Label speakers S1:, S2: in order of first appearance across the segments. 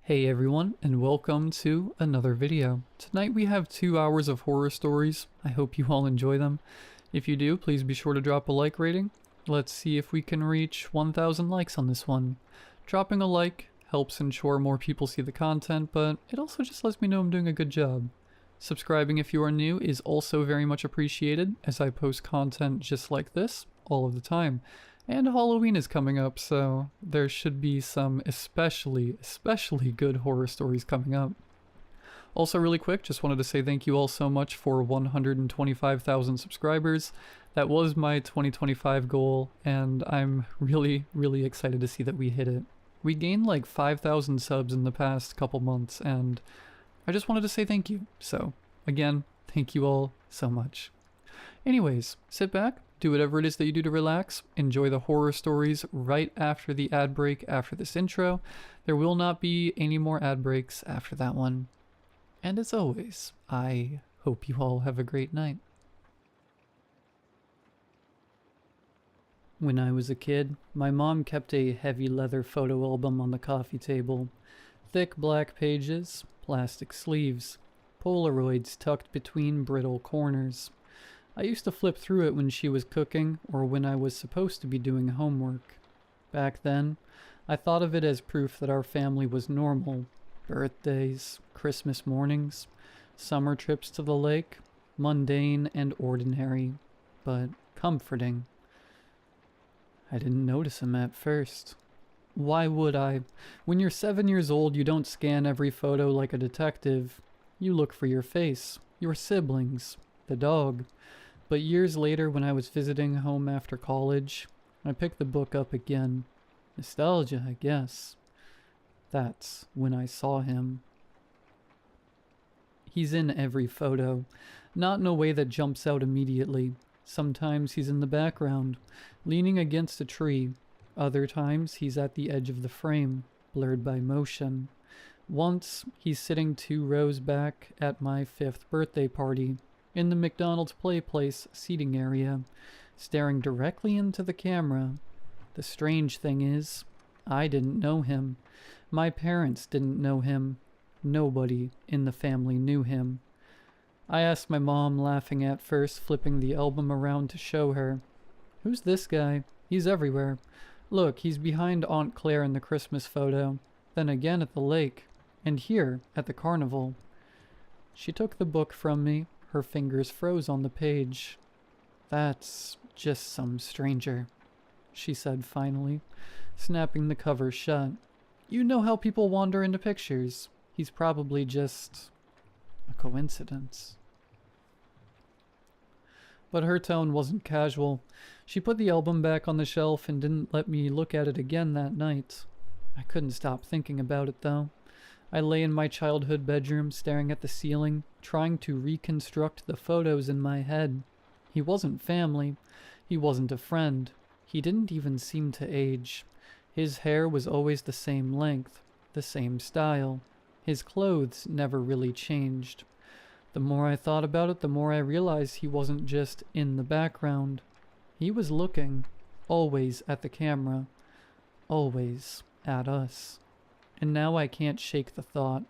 S1: Hey everyone, and welcome to another video. Tonight we have 2 hours of horror stories. I hope you all enjoy them. If you do, please be sure to drop a like rating. Let's see if we can reach 1,000 likes on this one. Dropping a like helps ensure more people see the content, but it also just lets me know I'm doing a good job. Subscribing if you are new is also very much appreciated, as I post content just like this all of the time. And Halloween is coming up, so there should be some especially good horror stories coming up. Also really quick, just wanted to say thank you all so much for 125,000 subscribers. That was my 2025 goal, and I'm really excited to see that we hit it. We gained like 5,000 subs in the past couple months, and I just wanted to say thank you. So, again, thank you all so much. Anyways, sit back, do whatever it is that you do to relax, enjoy the horror stories right after the ad break after this intro. There will not be any more ad breaks after that one. And as always, I hope you all have a great night. When I was a kid, my mom kept a heavy leather photo album on the coffee table. Thick black pages, plastic sleeves, Polaroids tucked between brittle corners. I used to flip through it when she was cooking or when I was supposed to be doing homework. Back then, I thought of it as proof that our family was normal. Birthdays, Christmas mornings, summer trips to the lake, mundane and ordinary, but comforting. I didn't notice him at first. Why would I? When you're 7 years old, you don't scan every photo like a detective. You look for your face, your siblings, the dog. But years later, when I was visiting home after college, I picked the book up again. Nostalgia, I guess. That's when I saw him. He's in every photo, not in a way that jumps out immediately. Sometimes he's in the background, leaning against a tree. Other times he's at the edge of the frame, blurred by motion. Once, he's sitting 2 rows back at my 5th birthday party, in the McDonald's Play Place seating area, staring directly into the camera. The strange thing is, I didn't know him. My parents didn't know him. Nobody in the family knew him. I asked my mom, laughing at first, flipping the album around to show her. "Who's this guy? He's everywhere. Look, he's behind Aunt Claire in the Christmas photo, then again at the lake, and here at the carnival." She took the book from me. Her fingers froze on the page. "That's just some stranger," she said finally, snapping the cover shut. "You know how people wander into pictures. He's probably just a coincidence." But her tone wasn't casual. She put the album back on the shelf and didn't let me look at it again that night. I couldn't stop thinking about it, though. I lay in my childhood bedroom, staring at the ceiling, trying to reconstruct the photos in my head. He wasn't family. He wasn't a friend. He didn't even seem to age. His hair was always the same length, the same style. His clothes never really changed. The more I thought about it, the more I realized he wasn't just in the background. He was looking, always at the camera, always at us. And now I can't shake the thought.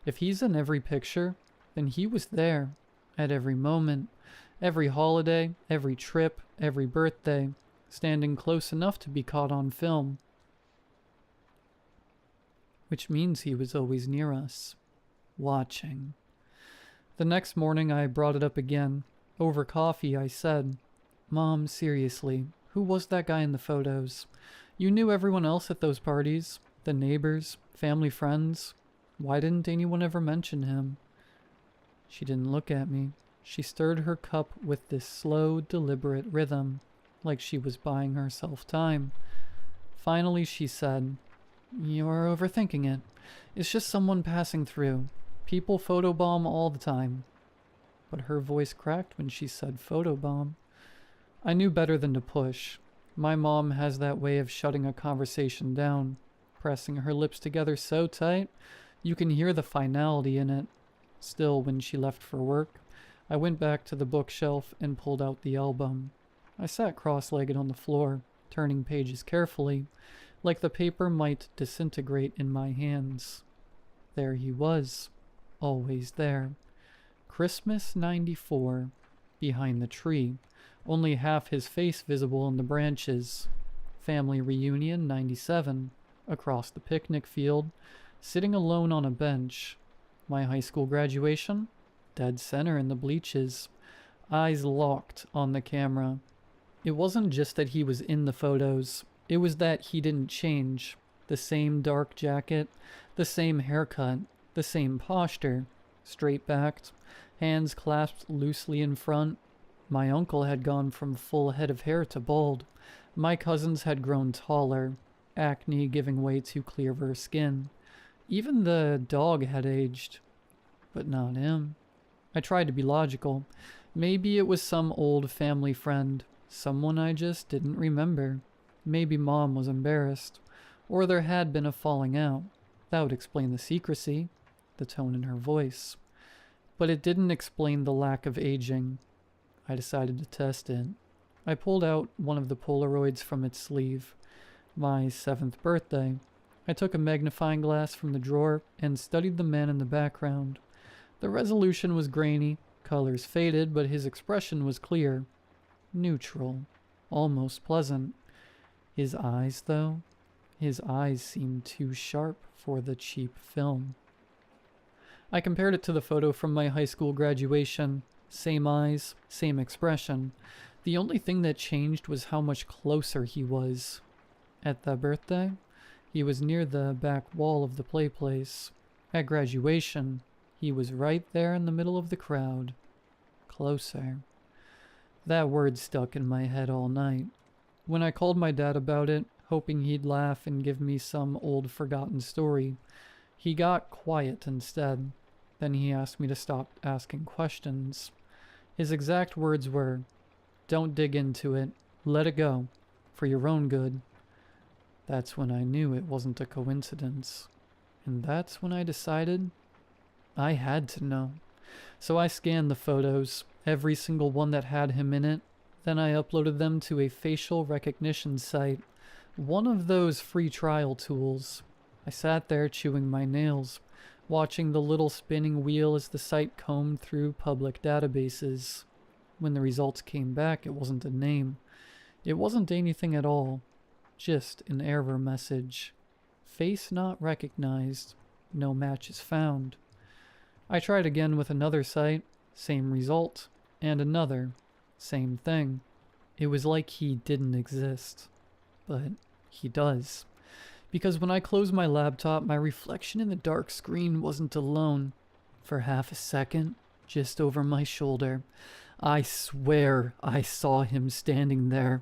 S1: If he's in every picture, then he was there, at every moment, every holiday, every trip, every birthday, standing close enough to be caught on film. Which means he was always near us, watching. The next morning I brought it up again. Over coffee I said, "Mom, seriously, who was that guy in the photos? You knew everyone else at those parties, the neighbors, family friends. Why didn't anyone ever mention him?" She didn't look at me. She stirred her cup with this slow, deliberate rhythm, like she was buying herself time. Finally she said, "You're overthinking it. It's just someone passing through. People photobomb all the time." But her voice cracked when she said photobomb. I knew better than to push. My mom has that way of shutting a conversation down, pressing her lips together so tight you can hear the finality in it. Still, when she left for work, I went back to the bookshelf and pulled out the album. I sat cross-legged on the floor, turning pages carefully, like the paper might disintegrate in my hands. There he was, always there. Christmas 94, behind the tree, only half his face visible in the branches. Family reunion 97, across the picnic field, sitting alone on a bench. My high school graduation, dead center in the bleachers, eyes locked on the camera. It wasn't just that he was in the photos, it was that he didn't change. The same dark jacket, the same haircut, the same posture, straight-backed, hands clasped loosely in front. My uncle had gone from full head of hair to bald. My cousins had grown taller, acne giving way to clearer skin. Even the dog had aged, but not him. I tried to be logical. Maybe it was some old family friend, someone I just didn't remember. Maybe Mom was embarrassed, or there had been a falling out. That would explain the secrecy, the tone in her voice. But it didn't explain the lack of aging. I decided to test it. I pulled out one of the Polaroids from its sleeve. My 7th birthday. I took a magnifying glass from the drawer and studied the man in the background. The resolution was grainy, colors faded, but his expression was clear. Neutral. Almost pleasant. His eyes, though? His eyes seemed too sharp for the cheap film. I compared it to the photo from my high school graduation. Same eyes, same expression. The only thing that changed was how much closer he was. At that birthday, he was near the back wall of the play place. At graduation, he was right there in the middle of the crowd. Closer. That word stuck in my head all night. When I called my dad about it, hoping he'd laugh and give me some old forgotten story, he got quiet instead. Then he asked me to stop asking questions. His exact words were, "Don't dig into it. Let it go. For your own good." That's when I knew it wasn't a coincidence. And that's when I decided I had to know. So I scanned the photos, every single one that had him in it. Then I uploaded them to a facial recognition site, one of those free trial tools. I sat there chewing my nails, watching the little spinning wheel as the site combed through public databases. When the results came back, it wasn't a name. It wasn't anything at all. Just an error message. Face not recognized. No matches found. I tried again with another site. Same result. And another. Same thing. It was like he didn't exist. But he does. Because when I closed my laptop, my reflection in the dark screen wasn't alone. For half a second, just over my shoulder, I swear I saw him standing there.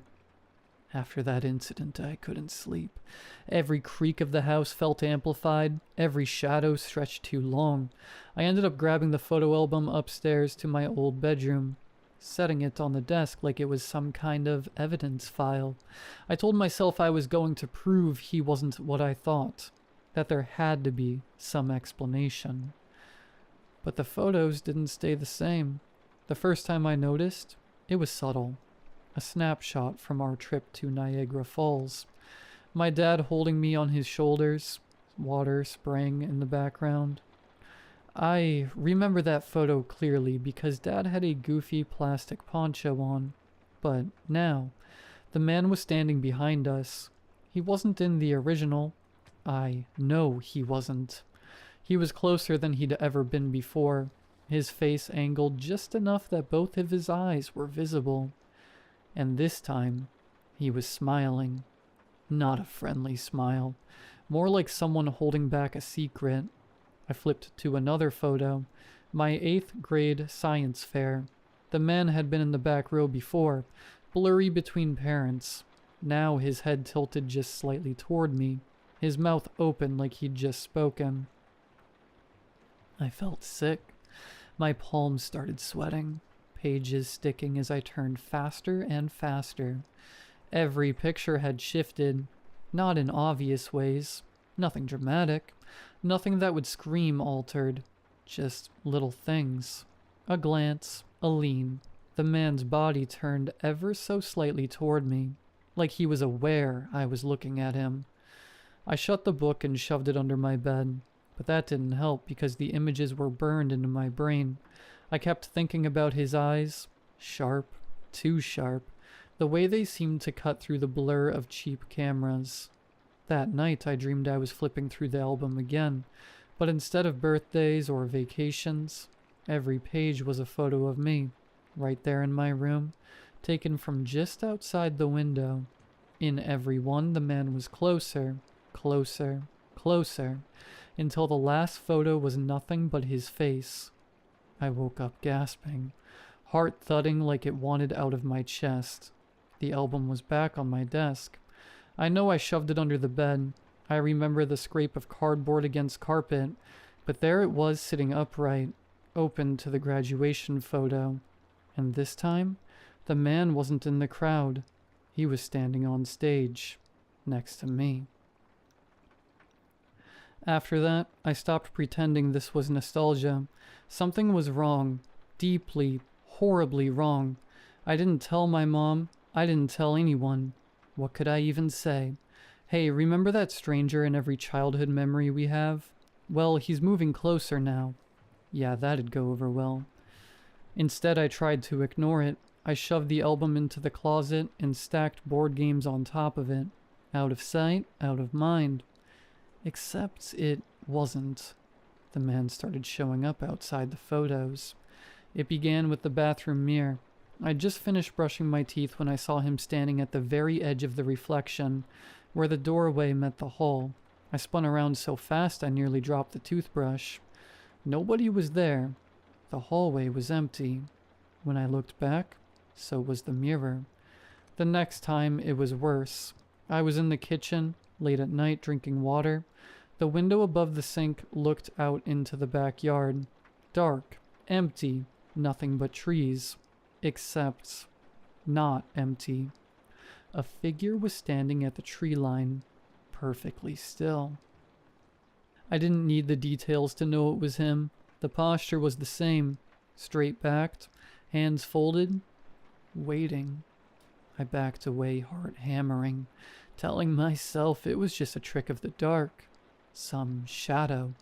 S1: After that incident, I couldn't sleep. Every creak of the house felt amplified, every shadow stretched too long. I ended up grabbing the photo album upstairs to my old bedroom, setting it on the desk like it was some kind of evidence file. I told myself I was going to prove he wasn't what I thought, that there had to be some explanation. But the photos didn't stay the same. The first time I noticed, it was subtle. A snapshot from our trip to Niagara Falls. My dad holding me on his shoulders, water spraying in the background. I remember that photo clearly because Dad had a goofy plastic poncho on. But now, the man was standing behind us. He wasn't in the original. I know he wasn't. He was closer than he'd ever been before, his face angled just enough that both of his eyes were visible. And this time, he was smiling. Not a friendly smile, more like someone holding back a secret. I flipped to another photo, my 8th grade science fair. The man had been in the back row before, blurry between parents. Now his head tilted just slightly toward me, his mouth open like he'd just spoken. I felt sick. My palms started sweating, pages sticking as I turned faster and faster. Every picture had shifted, not in obvious ways, nothing dramatic, nothing that would scream altered, just little things. A glance, a lean. The man's body turned ever so slightly toward me, like he was aware I was looking at him. I shut the book and shoved it under my bed, But that didn't help because the images were burned into my brain. I kept thinking about his eyes, sharp, too sharp, the way they seemed to cut through the blur of cheap cameras. That night I dreamed I was flipping through the album again, but instead of birthdays or vacations, every page was a photo of me, right there in my room, taken from just outside the window. In every one, the man was closer, closer, closer, until the last photo was nothing but his face. I woke up gasping, heart thudding like it wanted out of my chest. The album was back on my desk. I know I shoved it under the bed. I remember the scrape of cardboard against carpet, but there it was sitting upright, open to the graduation photo. And this time, the man wasn't in the crowd. He was standing on stage, next to me. After that, I stopped pretending this was nostalgia. Something was wrong. Deeply, horribly wrong. I didn't tell my mom. I didn't tell anyone. What could I even say? Hey, remember that stranger in every childhood memory we have? Well, he's moving closer now. Yeah, that'd go over well. Instead, I tried to ignore it. I shoved the album into the closet and stacked board games on top of it. Out of sight, out of mind. Except it wasn't. The man started showing up outside the photos. It began with the bathroom mirror. I'd just finished brushing my teeth when I saw him standing at the very edge of the reflection, where the doorway met the hall. I spun around so fast I nearly dropped the toothbrush. Nobody was there. The hallway was empty. When I looked back, so was the mirror. The next time, it was worse. I was in the kitchen, late at night, drinking water. The window above the sink looked out into the backyard. Dark, empty, nothing but trees. Except not empty. A figure was standing at the tree line, perfectly still. I didn't need the details to know it was him. The posture was the same, straight-backed, hands folded, waiting. I backed away, heart hammering, telling myself it was just a trick of the dark, some shadow.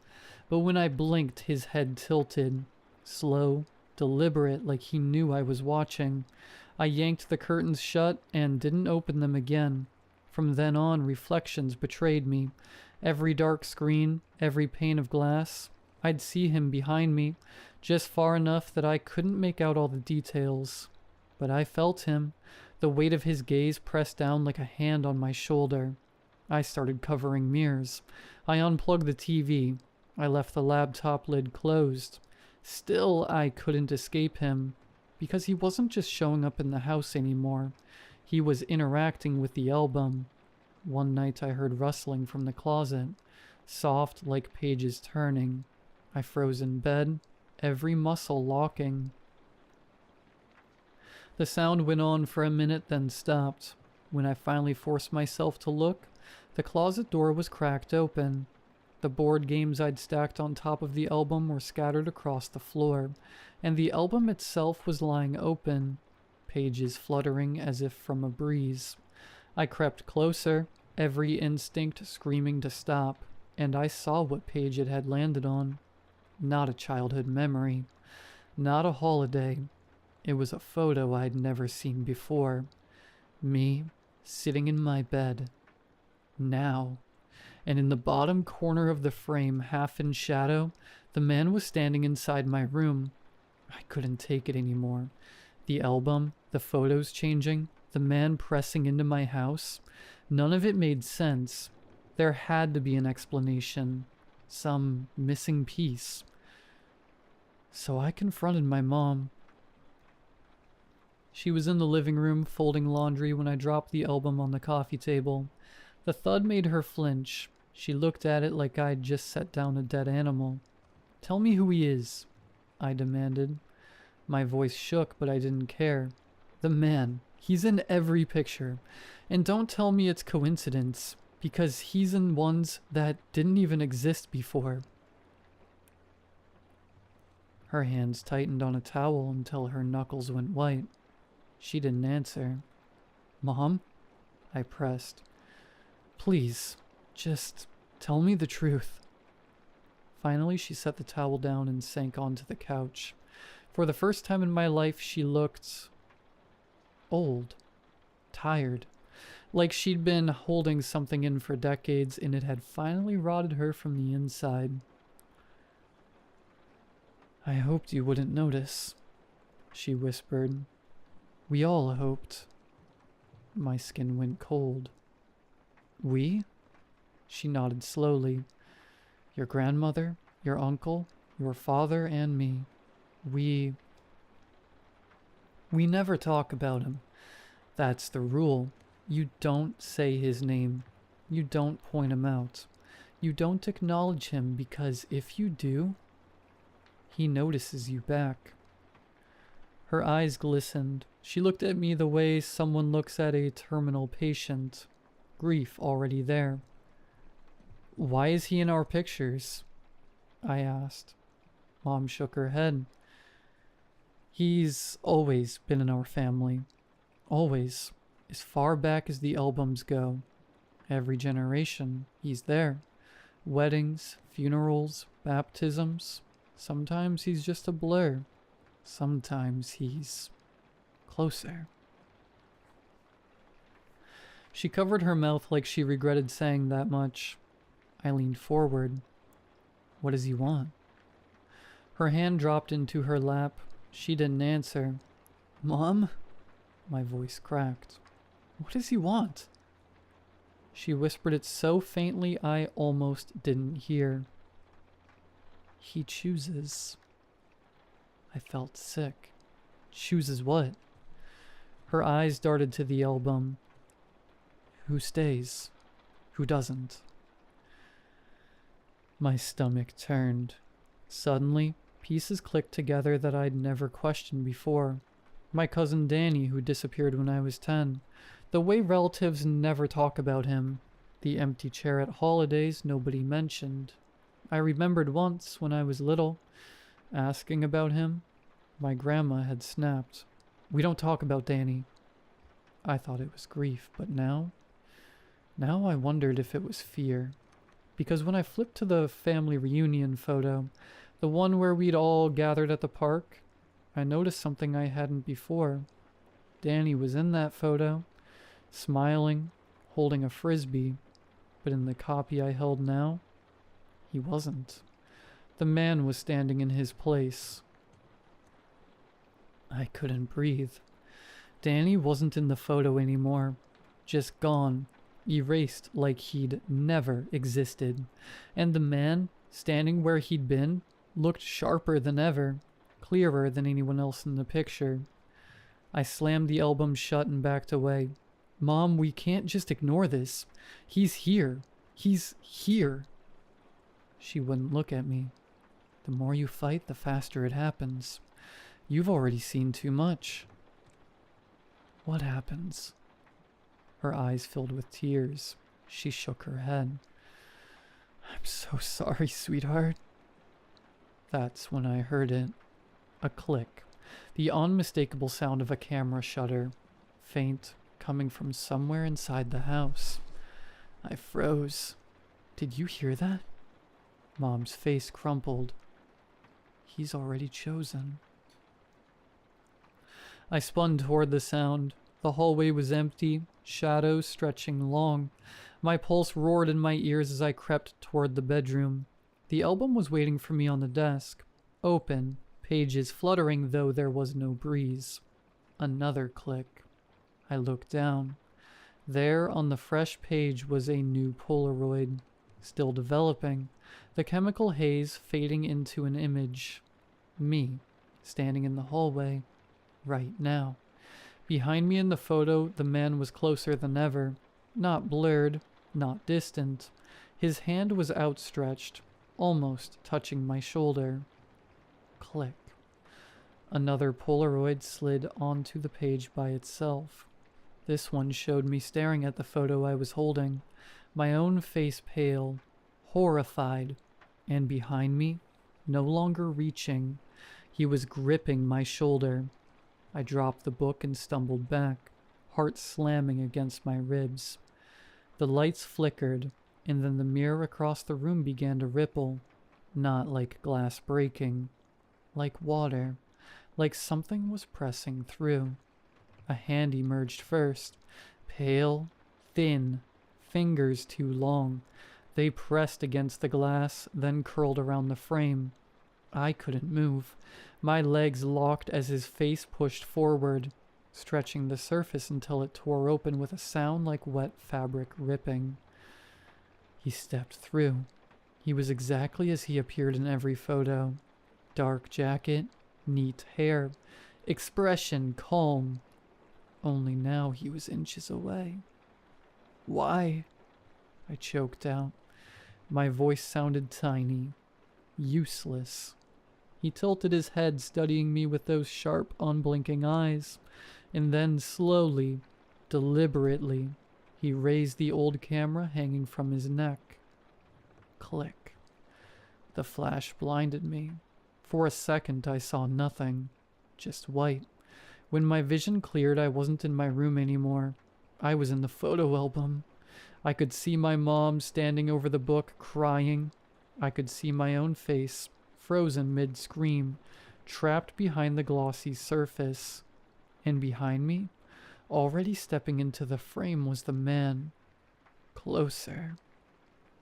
S1: But when I blinked, his head tilted, slow, deliberate, like he knew I was watching. I yanked the curtains shut and didn't open them again. From then on, reflections betrayed me. Every dark screen, every pane of glass. I'd see him behind me, just far enough that I couldn't make out all the details. But I felt him, the weight of his gaze pressed down like a hand on my shoulder. I started covering mirrors. I unplugged the TV. I left the laptop lid closed. Still, I couldn't escape him, because he wasn't just showing up in the house anymore. He was interacting with the album. One night I heard rustling from the closet, soft like pages turning. I froze in bed, every muscle locking. The sound went on for a minute, then stopped. When I finally forced myself to look, the closet door was cracked open. The board games I'd stacked on top of the album were scattered across the floor, and the album itself was lying open, pages fluttering as if from a breeze. I crept closer, every instinct screaming to stop, and I saw what page it had landed on. Not a childhood memory, not a holiday. It was a photo I'd never seen before. Me, sitting in my bed. Now. And in the bottom corner of the frame, half in shadow, the man was standing inside my room. I couldn't take it anymore. The album, the photos changing, the man pressing into my house. None of it made sense. There had to be an explanation. Some missing piece. So I confronted my mom. She was in the living room folding laundry when I dropped the album on the coffee table. The thud made her flinch. She looked at it like I'd just set down a dead animal. "Tell me who he is," I demanded. My voice shook, but I didn't care. "The man. He's in every picture. And don't tell me it's coincidence, because he's in ones that didn't even exist before." Her hands tightened on a towel until her knuckles went white. She didn't answer. "Mom?" I pressed. "Please, just tell me the truth." Finally, she set the towel down and sank onto the couch. For the first time in my life, she looked old, tired, like she'd been holding something in for decades and it had finally rotted her from the inside. "I hoped you wouldn't notice," she whispered. "We all hoped." My skin went cold. "We?" She nodded slowly. "Your grandmother, your uncle, your father, and me. We never talk about him. That's the rule. You don't say his name. You don't point him out. You don't acknowledge him because if you do, he notices you back." Her eyes glistened. She looked at me the way someone looks at a terminal patient, grief already there. "Why is he in our pictures?" I asked. Mom shook her head. "He's always been in our family. Always. As far back as the albums go. Every generation, he's there. Weddings, funerals, baptisms. Sometimes he's just a blur. Sometimes he's closer." She covered her mouth like she regretted saying that much. I leaned forward. "What does he want?" Her hand dropped into her lap. She didn't answer. "Mom?" My voice cracked. "What does he want?" She whispered it so faintly I almost didn't hear. "He chooses." I felt sick. "Chooses what?" Her eyes darted to the album. "Who stays? Who doesn't?" My stomach turned. Suddenly, pieces clicked together that I'd never questioned before. My cousin Danny, who disappeared when I was 10. The way relatives never talk about him. The empty chair at holidays nobody mentioned. I remembered once, when I was little, asking about him. My grandma had snapped. "We don't talk about Danny." I thought it was grief, but now I wondered if it was fear. Because when I flipped to the family reunion photo, the one where we'd all gathered at the park, I noticed something I hadn't before. Danny was in that photo, smiling, holding a frisbee, but in the copy I held now, he wasn't. The man was standing in his place. I couldn't breathe. Danny wasn't in the photo anymore, just gone, erased like he'd never existed. And the man, standing where he'd been, looked sharper than ever, clearer than anyone else in the picture. I slammed the album shut and backed away. "Mom, we can't just ignore this. He's here. He's here." She wouldn't look at me. "The more you fight, the faster it happens. You've already seen too much." "What happens?" Her eyes filled with tears. She shook her head. "I'm so sorry, sweetheart." That's when I heard it. A click. The unmistakable sound of a camera shutter. Faint, coming from somewhere inside the house. I froze. "Did you hear that?" Mom's face crumpled. "He's already chosen." I spun toward the sound. The hallway was empty, shadows stretching long. My pulse roared in my ears as I crept toward the bedroom. The album was waiting for me on the desk. Open, pages fluttering though there was no breeze. Another click. I looked down. There on the fresh page was a new Polaroid. Still developing. The chemical haze fading into an image. Me, standing in the hallway. Right now. Behind me in the photo, the man was closer than ever. Not blurred, not distant. His hand was outstretched, almost touching my shoulder. Click. Another Polaroid slid onto the page by itself. This one showed me staring at the photo I was holding, my own face pale, horrified, and behind me, no longer reaching, he was gripping my shoulder. I dropped the book and stumbled back, heart slamming against my ribs. The lights flickered, and then the mirror across the room began to ripple. Not like glass breaking, like water, like something was pressing through. A hand emerged first, pale, thin, fingers too long. They pressed against the glass, then curled around the frame. I couldn't move. My legs locked as his face pushed forward, stretching the surface until it tore open with a sound like wet fabric ripping. He stepped through. He was exactly as he appeared in every photo. Dark jacket, neat hair, expression calm. Only now he was inches away. Why? I choked out. My voice sounded tiny, useless. He tilted his head, studying me with those sharp, unblinking eyes, and then slowly, deliberately, he raised the old camera hanging from his neck. Click. The flash blinded me. For a second, I saw nothing, just white. When my vision cleared, I wasn't in my room anymore. I was in the photo album. I could see my mom standing over the book, crying. I could see my own face, frozen mid-scream, trapped behind the glossy surface. And behind me, already stepping into the frame, was the man. Closer.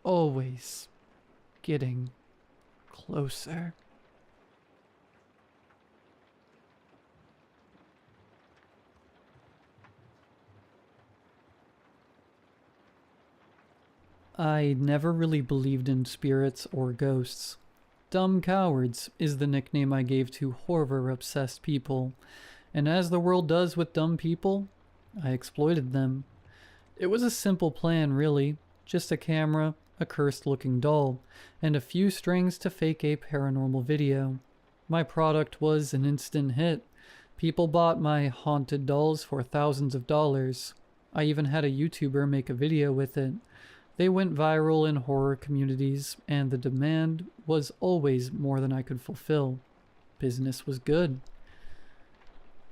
S1: Always getting closer. I never really believed in spirits or ghosts. Dumb cowards is the nickname I gave to horror-obsessed people, and as the world does with dumb people, I exploited them. It was a simple plan, really. Just a camera, a cursed-looking doll, and a few strings to fake a paranormal video. My product was an instant hit. People bought my haunted dolls for thousands of dollars. I even had a YouTuber make a video with it. They went viral in horror communities, and the demand was always more than I could fulfill. Business was good.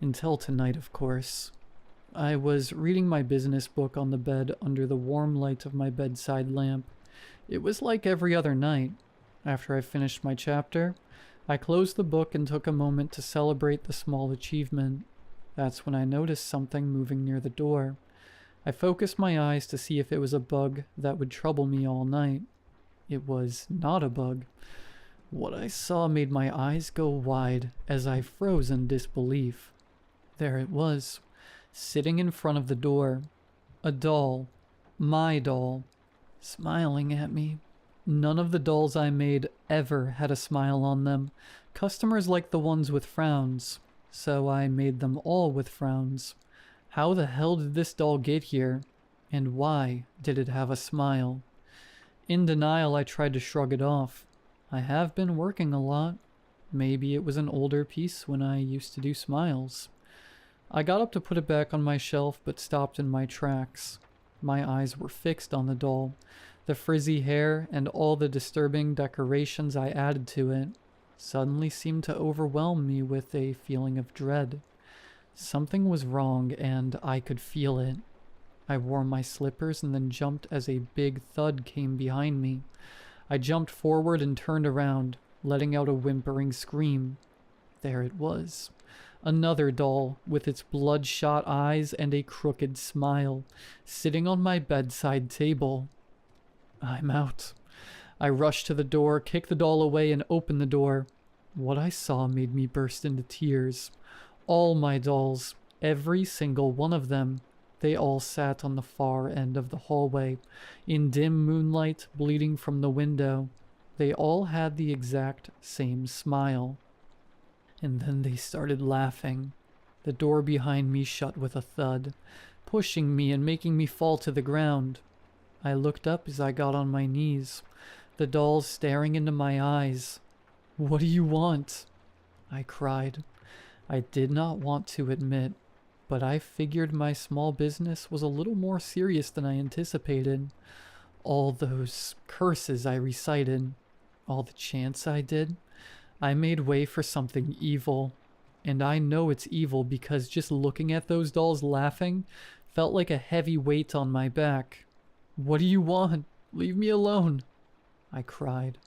S1: Until tonight, of course. I was reading my business book on the bed under the warm light of my bedside lamp. It was like every other night. After I finished my chapter, I closed the book and took a moment to celebrate the small achievement. That's when I noticed something moving near the door. I focused my eyes to see if it was a bug that would trouble me all night. It was not a bug. What I saw made my eyes go wide as I froze in disbelief. There it was, sitting in front of the door. A doll. My doll. Smiling at me. None of the dolls I made ever had a smile on them. Customers liked the ones with frowns, so I made them all with frowns. How the hell did this doll get here? And why did it have a smile? In denial, I tried to shrug it off. I have been working a lot. Maybe it was an older piece when I used to do smiles. I got up to put it back on my shelf, but stopped in my tracks. My eyes were fixed on the doll. The frizzy hair and all the disturbing decorations I added to it suddenly seemed to overwhelm me with a feeling of dread. Something was wrong, and I could feel it. I wore my slippers and then jumped as a big thud came behind me. I jumped forward and turned around, letting out a whimpering scream. There it was. Another doll, with its bloodshot eyes and a crooked smile, sitting on my bedside table. I'm out. I rushed to the door, kicked the doll away, and opened the door. What I saw made me burst into tears. All my dolls, every single one of them, they all sat on the far end of the hallway, in dim moonlight bleeding from the window. They all had the exact same smile. And then they started laughing. The door behind me shut with a thud, pushing me and making me fall to the ground. I looked up as I got on my knees, the dolls staring into my eyes. "What do you want?" I cried. I did not want to admit, but I figured my small business was a little more serious than I anticipated. All those curses I recited, all the chants I did, I made way for something evil. And I know it's evil because just looking at those dolls laughing felt like a heavy weight on my back. "What do you want? Leave me alone," I cried.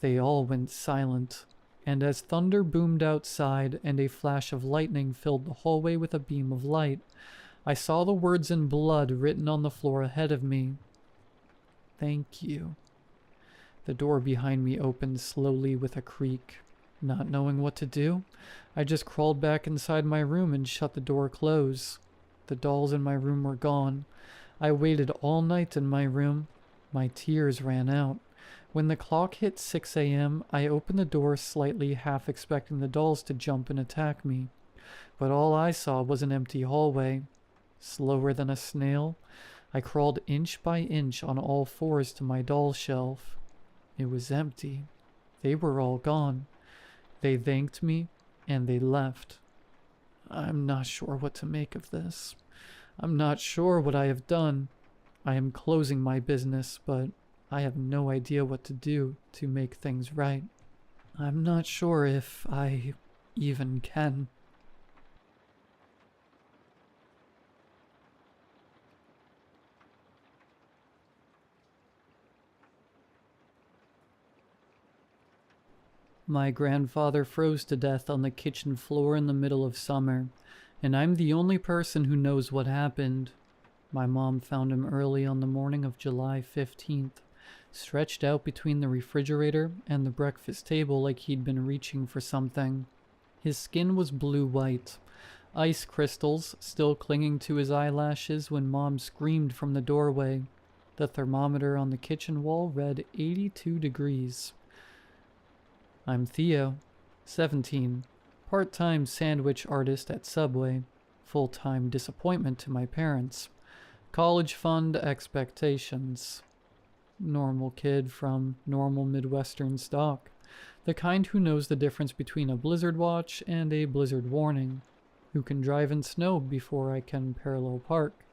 S1: They all went silent, and as thunder boomed outside and a flash of lightning filled the hallway with a beam of light, I saw the words in blood written on the floor ahead of me. Thank you. The door behind me opened slowly with a creak. Not knowing what to do, I just crawled back inside my room and shut the door close. The dolls in my room were gone. I waited all night in my room. My tears ran out. When the clock hit 6 a.m., I opened the door slightly, half expecting the dolls to jump and attack me. But all I saw was an empty hallway. Slower than a snail, I crawled inch by inch on all fours to my doll shelf. It was empty. They were all gone. They thanked me, and they left. I'm not sure what to make of this. I'm not sure what I have done. I am closing my business, but I have no idea what to do to make things right. I'm not sure if I even can. My grandfather froze to death on the kitchen floor in the middle of summer, and I'm the only person who knows what happened. My mom found him early on the morning of July 15th, stretched out between the refrigerator and the breakfast table like he'd been reaching for something. His skin was blue-white, ice crystals still clinging to his eyelashes when Mom screamed from the doorway. The thermometer on the kitchen wall read 82 degrees. I'm Theo, 17, part-time sandwich artist at Subway, full-time disappointment to my parents, college fund expectations. Normal kid from normal Midwestern stock, the kind who knows the difference between a blizzard watch and a blizzard warning, who can drive in snow before I can parallel park.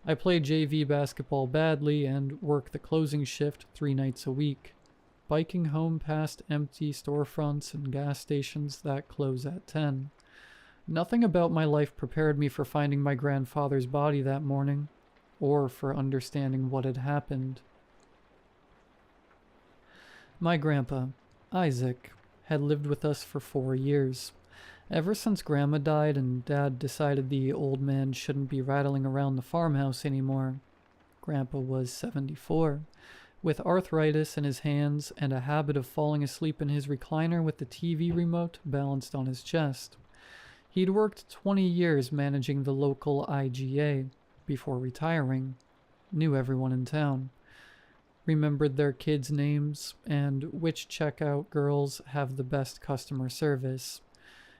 S1: I play JV basketball badly and work the closing shift 3 nights a week, biking home past empty storefronts and gas stations that close at 10. Nothing about my life prepared me for finding my grandfather's body that morning, or for understanding what had happened. My grandpa, Isaac, had lived with us for 4 years. Ever since Grandma died and Dad decided the old man shouldn't be rattling around the farmhouse anymore. Grandpa was 74. With arthritis in his hands and a habit of falling asleep in his recliner with the TV remote balanced on his chest. He'd worked 20 years managing the local IGA before retiring, knew everyone in town, remembered their kids' names, and which checkout girls have the best customer service.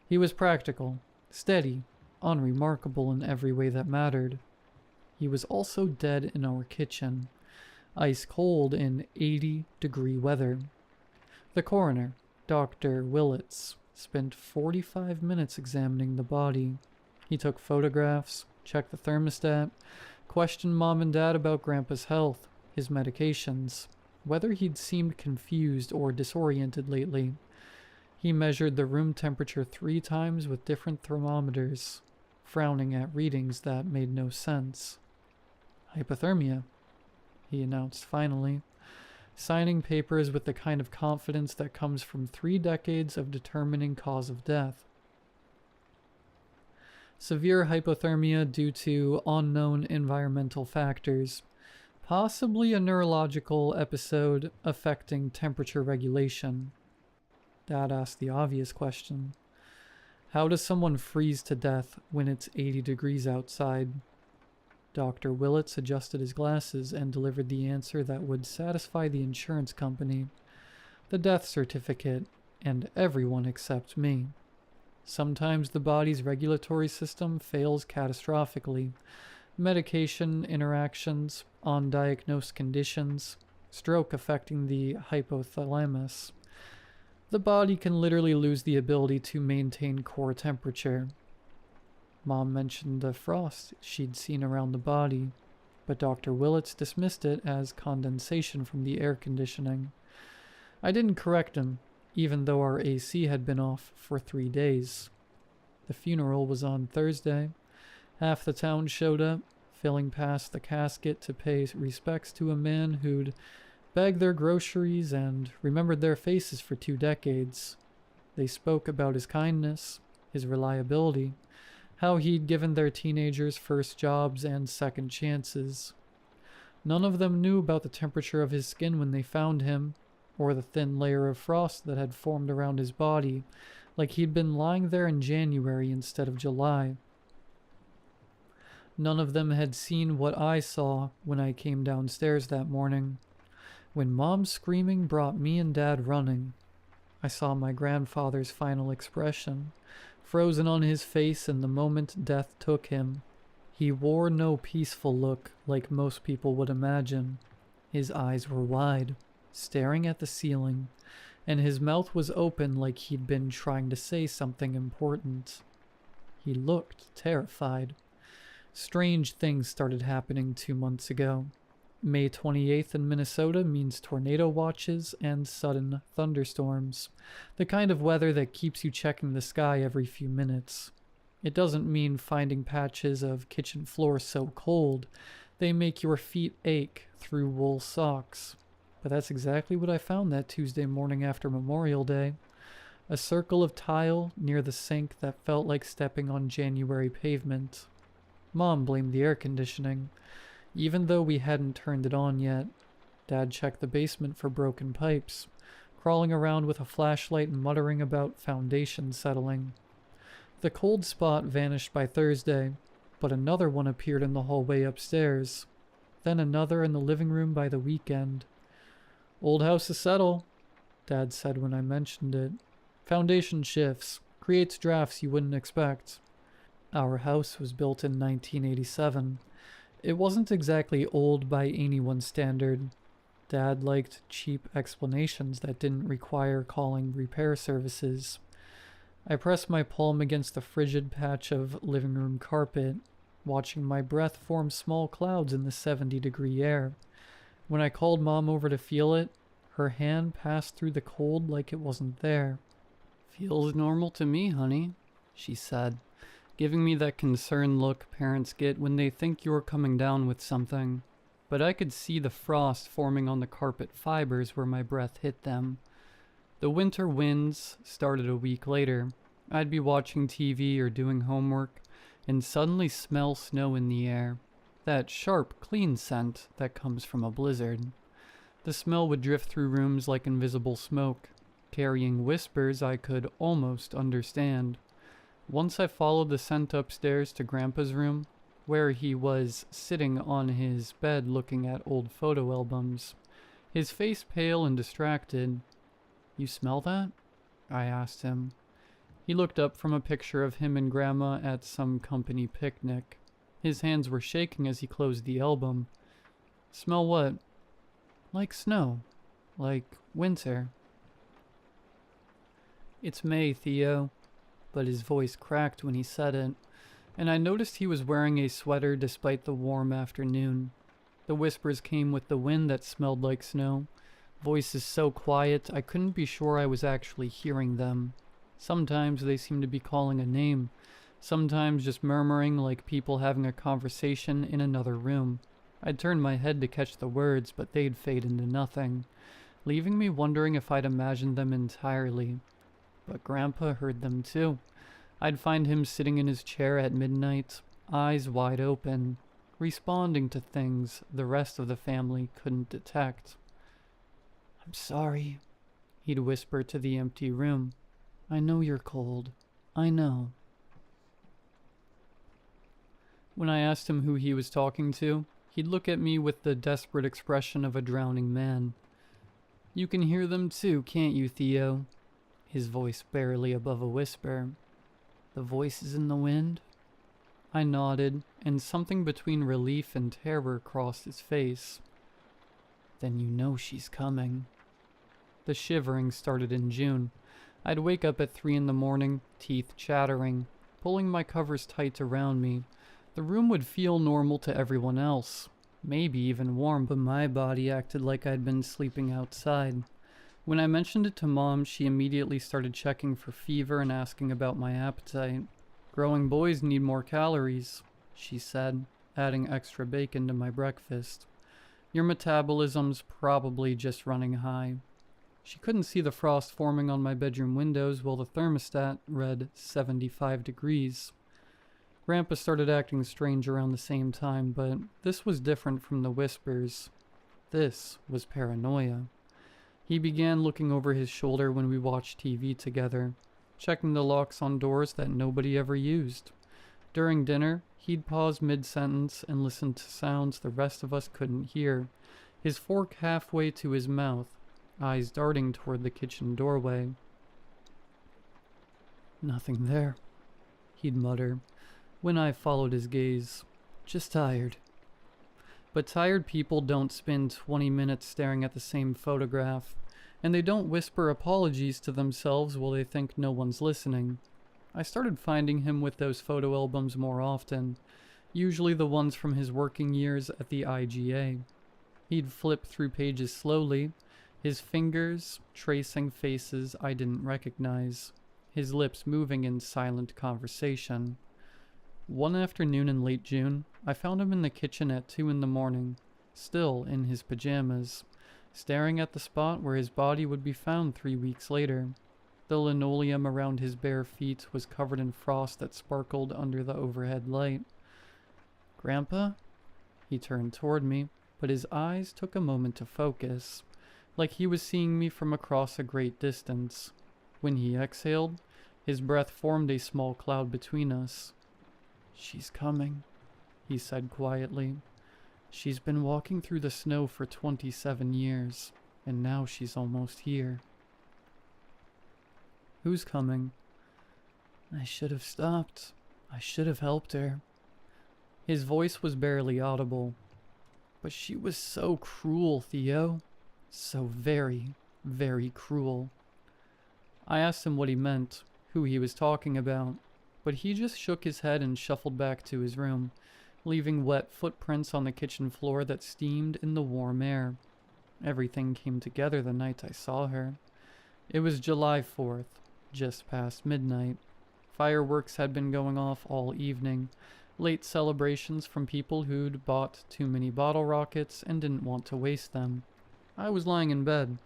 S1: He was practical, steady, unremarkable in every way that mattered. He was also dead in our kitchen, ice cold in 80-degree weather. The coroner, Dr. Willits, spent 45 minutes examining the body. He took photographs, checked the thermostat, questioned Mom and Dad about Grandpa's health, his medications, whether he'd seemed confused or disoriented lately. He measured the room temperature 3 times with different thermometers, frowning at readings that made no sense. Hypothermia, he announced finally, signing papers with the kind of confidence that comes from 3 decades of determining cause of death. Severe hypothermia due to unknown environmental factors, possibly a neurological episode affecting temperature regulation. Dad asked the obvious question. How does someone freeze to death when it's 80 degrees outside? Dr. Willits adjusted his glasses and delivered the answer that would satisfy the insurance company, the death certificate, and everyone except me. Sometimes the body's regulatory system fails catastrophically. Medication interactions, undiagnosed conditions, stroke affecting the hypothalamus. The body can literally lose the ability to maintain core temperature. Mom mentioned the frost she'd seen around the body, but Dr. Willits dismissed it as condensation from the air conditioning. I didn't correct him, even though our AC had been off for 3 days. The funeral was on Thursday. Half the town showed up, filling past the casket to pay respects to a man who'd bagged their groceries, and remembered their faces for 2 decades. They spoke about his kindness, his reliability, how he'd given their teenagers first jobs and second chances. None of them knew about the temperature of his skin when they found him, or the thin layer of frost that had formed around his body, like he'd been lying there in January instead of July. None of them had seen what I saw when I came downstairs that morning, when Mom's screaming brought me and Dad running. I saw my grandfather's final expression, frozen on his face in the moment death took him. He wore no peaceful look like most people would imagine. His eyes were wide, staring at the ceiling, and his mouth was open like he'd been trying to say something important. He looked terrified. Strange things started happening 2 months ago. May 28th in Minnesota means tornado watches and sudden thunderstorms, the kind of weather that keeps you checking the sky every few minutes. It doesn't mean finding patches of kitchen floor so cold they make your feet ache through wool socks. But that's exactly what I found that Tuesday morning after Memorial Day. A circle of tile near the sink that felt like stepping on January pavement. Mom blamed the air conditioning, even though we hadn't turned it on yet. Dad checked the basement for broken pipes, crawling around with a flashlight and muttering about foundation settling. The cold spot vanished by Thursday, but another one appeared in the hallway upstairs, then another in the living room by the weekend. "Old house to settle," Dad said when I mentioned it. "Foundation shifts, creates drafts you wouldn't expect." Our house was built in 1987. It wasn't exactly old by anyone's standard. Dad liked cheap explanations that didn't require calling repair services. I pressed my palm against the frigid patch of living room carpet, watching my breath form small clouds in the 70-degree air. When I called Mom over to feel it, her hand passed through the cold like it wasn't there. "Feels normal to me, honey," she said, giving me that concerned look parents get when they think you're coming down with something. But I could see the frost forming on the carpet fibers where my breath hit them. The winter winds started a week later. I'd be watching TV or doing homework, and suddenly smell snow in the air. That sharp, clean scent that comes from a blizzard. The smell would drift through rooms like invisible smoke, carrying whispers I could almost understand. Once I followed the scent upstairs to Grandpa's room, where he was sitting on his bed looking at old photo albums, his face pale and distracted. "You smell that?" I asked him. He looked up from a picture of him and Grandma at some company picnic. His hands were shaking as he closed the album. "Smell what?" "Like snow. Like winter." "It's May, Theo," but his voice cracked when he said it, and I noticed he was wearing a sweater despite the warm afternoon. The whispers came with the wind that smelled like snow, voices so quiet I couldn't be sure I was actually hearing them. Sometimes they seemed to be calling a name, sometimes just murmuring like people having a conversation in another room. I'd turn my head to catch the words, but they'd fade into nothing, leaving me wondering if I'd imagined them entirely. But Grandpa heard them too. I'd find him sitting in his chair at midnight, eyes wide open, responding to things the rest of the family couldn't detect. "I'm sorry," he'd whisper to the empty room. "I know you're cold. I know." When I asked him who he was talking to, he'd look at me with the desperate expression of a drowning man. "You can hear them too, can't you, Theo?" His voice barely above a whisper. "The voices in the wind?" I nodded, and something between relief and terror crossed his face. "Then you know she's coming." The shivering started in June. I'd wake up at 3 in the morning, teeth chattering, pulling my covers tight around me. The room would feel normal to everyone else, maybe even warm, but my body acted like I'd been sleeping outside. When I mentioned it to Mom, she immediately started checking for fever and asking about my appetite. "Growing boys need more calories," she said, adding extra bacon to my breakfast. Your metabolism's probably just running high. She couldn't see the frost forming on my bedroom windows while the thermostat read 75 degrees. Grandpa started acting strange around the same time, but this was different from the whispers. This was paranoia. He began looking over his shoulder when we watched TV together, checking the locks on doors that nobody ever used. During dinner, he'd pause mid-sentence and listen to sounds the rest of us couldn't hear, his fork halfway to his mouth, eyes darting toward the kitchen doorway. "Nothing there," he'd mutter, when I followed his gaze. "Just tired." But tired people don't spend 20 minutes staring at the same photograph, and they don't whisper apologies to themselves while they think no one's listening. I started finding him with those photo albums more often, usually the ones from his working years at the IGA. He'd flip through pages slowly, his fingers tracing faces I didn't recognize, his lips moving in silent conversation. One afternoon in late June, I found him in the kitchen at 2 in the morning, still in his pajamas, staring at the spot where his body would be found 3 weeks later. The linoleum around his bare feet was covered in frost that sparkled under the overhead light. "Grandpa?" He turned toward me, but his eyes took a moment to focus, like he was seeing me from across a great distance. When he exhaled, his breath formed a small cloud between us. "She's coming," he said quietly. "She's been walking through the snow for 27 years, and now she's almost here." "Who's coming?" "I should have stopped. I should have helped her." His voice was barely audible. "But she was so cruel, Theo. So very, very cruel." I asked him what he meant, who he was talking about, but he just shook his head and shuffled back to his room, leaving wet footprints on the kitchen floor that steamed in the warm air. Everything came together the night I saw her. It was July 4th, just past midnight. Fireworks had been going off all evening, late celebrations from people who'd bought too many bottle rockets and didn't want to waste them. I was lying in bed,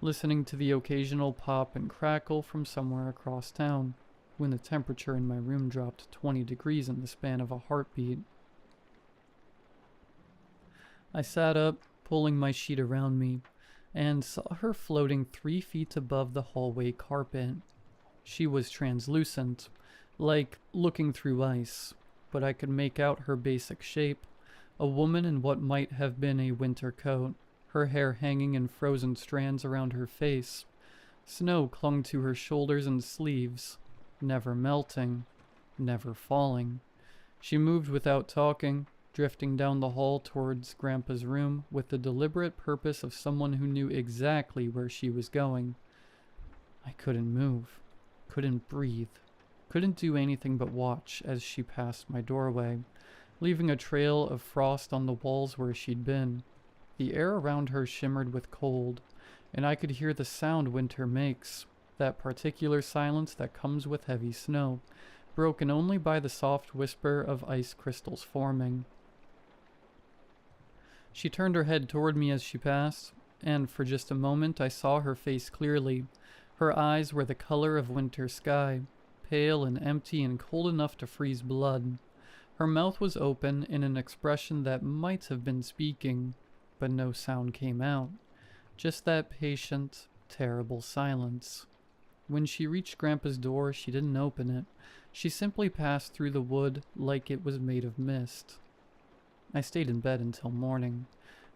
S1: listening to the occasional pop and crackle from somewhere across town, when the temperature in my room dropped 20 degrees in the span of a heartbeat. I sat up, pulling my sheet around me, and saw her floating 3 feet above the hallway carpet. She was translucent, like looking through ice, but I could make out her basic shape, a woman in what might have been a winter coat, her hair hanging in frozen strands around her face. Snow clung to her shoulders and sleeves, never melting, never falling. She moved without talking, drifting down the hall towards Grandpa's room with the deliberate purpose of someone who knew exactly where she was going. I couldn't move, couldn't breathe, couldn't do anything but watch as she passed my doorway, leaving a trail of frost on the walls where she'd been. The air around her shimmered with cold, and I could hear the sound winter makes, that particular silence that comes with heavy snow, broken only by the soft whisper of ice crystals forming. She turned her head toward me as she passed, and for just a moment I saw her face clearly. Her eyes were the color of winter sky, pale and empty and cold enough to freeze blood. Her mouth was open in an expression that might have been speaking, but no sound came out. Just that patient, terrible silence. When she reached Grandpa's door, she didn't open it. She simply passed through the wood like it was made of mist. I stayed in bed until morning,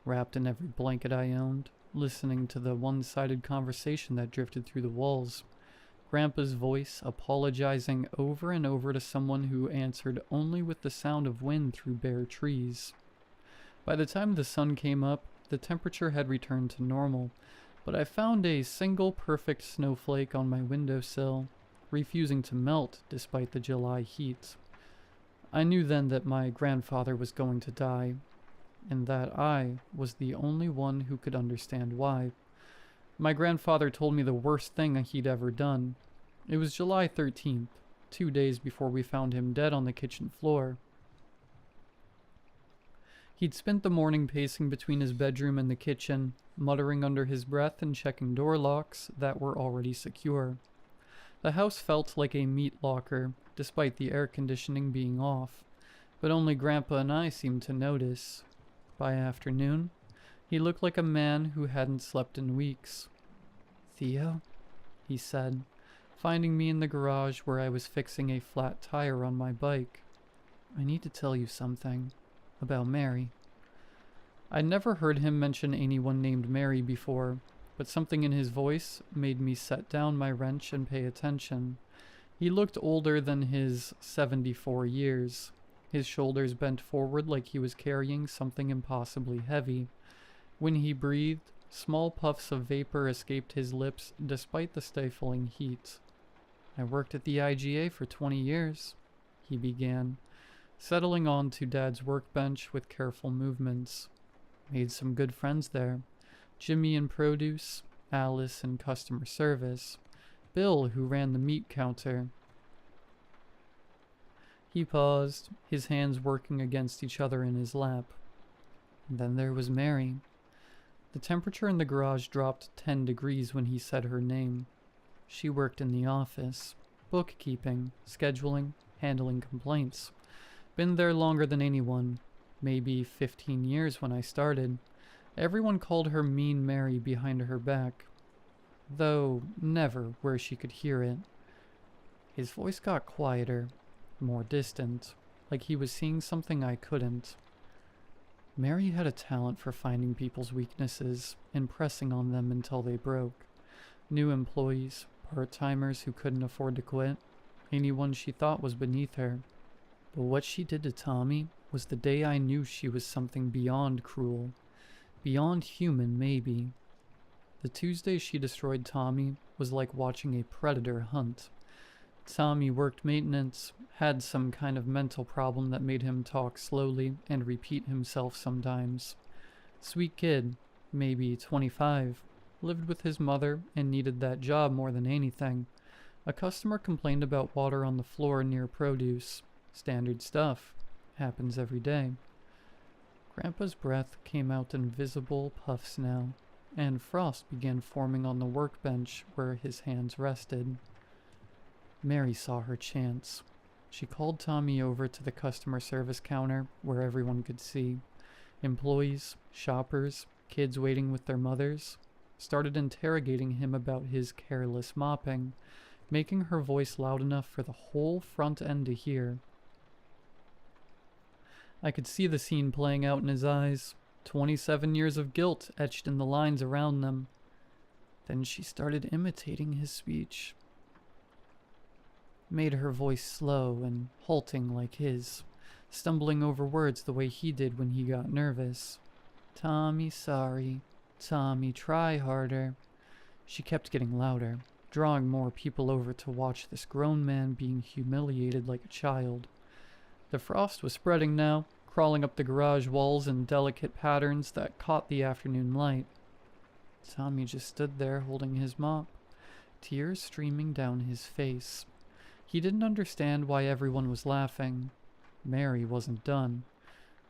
S1: wrapped in every blanket I owned, listening to the one-sided conversation that drifted through the walls. Grandpa's voice apologizing over and over to someone who answered only with the sound of wind through bare trees. By the time the sun came up, the temperature had returned to normal, but I found a single perfect snowflake on my windowsill, refusing to melt despite the July heat. I knew then that my grandfather was going to die, and that I was the only one who could understand why. My grandfather told me the worst thing he'd ever done. It was July 13th, 2 days before we found him dead on the kitchen floor. He'd spent the morning pacing between his bedroom and the kitchen, muttering under his breath and checking door locks that were already secure. The house felt like a meat locker, despite the air conditioning being off, but only Grandpa and I seemed to notice. By afternoon, he looked like a man who hadn't slept in weeks. "Theo?" he said, finding me in the garage where I was fixing a flat tire on my bike. "I need to tell you something. About Mary." I'd never heard him mention anyone named Mary before, but something in his voice made me set down my wrench and pay attention. He looked older than his 74 years. His shoulders bent forward like he was carrying something impossibly heavy. When he breathed, small puffs of vapor escaped his lips despite the stifling heat. "I worked at the IGA for 20 years, he began, settling onto Dad's workbench with careful movements. "Made some good friends there. Jimmy in produce, Alice in customer service, Bill who ran the meat counter." He paused, his hands working against each other in his lap. "Then there was Mary." The temperature in the garage dropped 10 degrees when he said her name. She worked in the office, bookkeeping, scheduling, handling complaints. Been there longer than anyone, maybe 15 years when I started. Everyone called her Mean Mary behind her back, though never where she could hear it. His voice got quieter, more distant, like he was seeing something I couldn't. Mary had a talent for finding people's weaknesses and pressing on them until they broke. New employees, part-timers who couldn't afford to quit, anyone she thought was beneath her. But what she did to Tommy was the day I knew she was something beyond cruel. Beyond human, maybe. The Tuesday she destroyed Tommy was like watching a predator hunt. Tommy worked maintenance, had some kind of mental problem that made him talk slowly and repeat himself sometimes. Sweet kid, maybe 25, lived with his mother and needed that job more than anything. A customer complained about water on the floor near produce. Standard stuff. Happens every day. Grandpa's breath came out in visible puffs now, and frost began forming on the workbench where his hands rested. Mary saw her chance. She called Tommy over to the customer service counter where everyone could see. Employees, shoppers, kids waiting with their mothers started interrogating him about his careless mopping, making her voice loud enough for the whole front end to hear. I could see the scene playing out in his eyes, 27 years of guilt etched in the lines around them. Then she started imitating his speech. Made her voice slow and halting like his, stumbling over words the way he did when he got nervous. "Tommy, sorry. Tommy, try harder." She kept getting louder, drawing more people over to watch this grown man being humiliated like a child. The frost was spreading now, crawling up the garage walls in delicate patterns that caught the afternoon light. Tommy just stood there holding his mop, tears streaming down his face. He didn't understand why everyone was laughing. Mary wasn't done.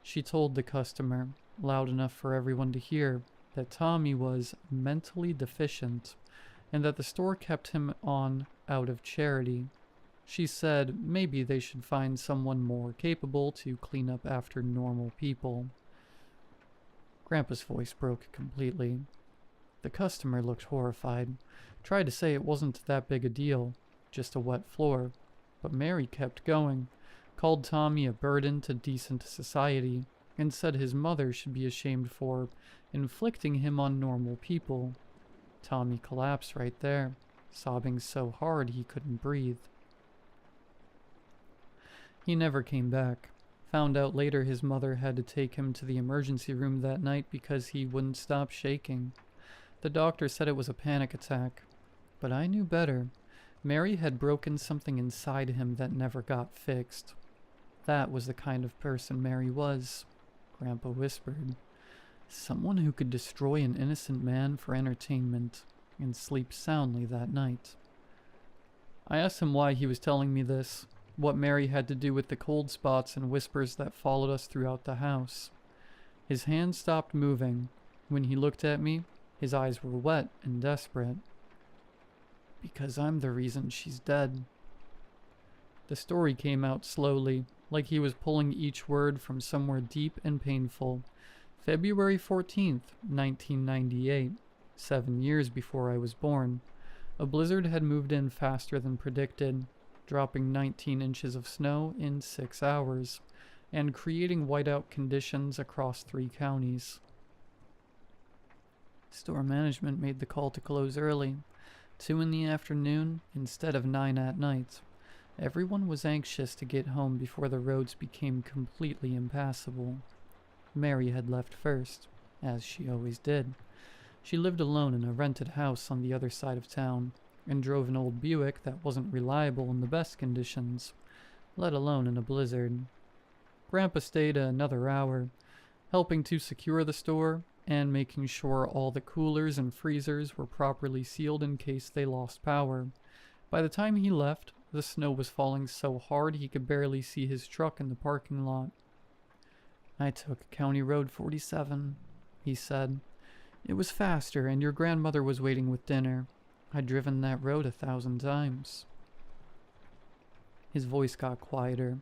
S1: She told the customer, loud enough for everyone to hear, that Tommy was mentally deficient, and that the store kept him on out of charity. She said maybe they should find someone more capable to clean up after normal people. Grandpa's voice broke completely. The customer looked horrified, tried to say it wasn't that big a deal, just a wet floor, but Mary kept going, called Tommy a burden to decent society, and said his mother should be ashamed for inflicting him on normal people. Tommy collapsed right there, sobbing so hard he couldn't breathe. He never came back. Found out later his mother had to take him to the emergency room that night because he wouldn't stop shaking. The doctor said it was a panic attack, but I knew better. Mary had broken something inside him that never got fixed. That was the kind of person Mary was, Grandpa whispered. Someone who could destroy an innocent man for entertainment and sleep soundly that night. I asked him why he was telling me this, what Mary had to do with the cold spots and whispers that followed us throughout the house. His hand stopped moving. When he looked at me, his eyes were wet and desperate. Because I'm the reason she's dead. The story came out slowly, like he was pulling each word from somewhere deep and painful. February 14th, 1998, 7 years before I was born. A blizzard had moved in faster than predicted, dropping 19 inches of snow in 6 hours, and creating whiteout conditions across 3 counties. Store management made the call to close early, 2 in the afternoon instead of 9 at night. Everyone was anxious to get home before the roads became completely impassable. Mary had left first, as she always did. She lived alone in a rented house on the other side of town, and drove an old Buick that wasn't reliable in the best conditions, let alone in a blizzard. Grandpa stayed another hour, helping to secure the store and making sure all the coolers and freezers were properly sealed in case they lost power. By the time he left, the snow was falling so hard he could barely see his truck in the parking lot. I took County Road 47, he said. It was faster, and your grandmother was waiting with dinner. I'd driven that road 1,000 times. His voice got quieter,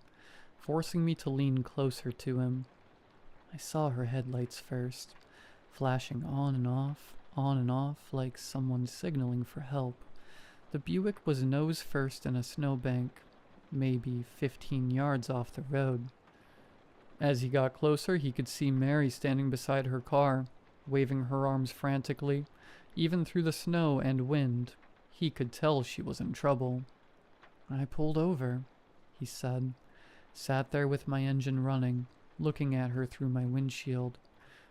S1: forcing me to lean closer to him. I saw her headlights first, flashing on and off, like someone signaling for help. The Buick was nose first in a snowbank, maybe 15 yards off the road. As he got closer, he could see Mary standing beside her car, waving her arms frantically. Even through the snow and wind, he could tell she was in trouble. I pulled over, he said, sat there with my engine running, looking at her through my windshield.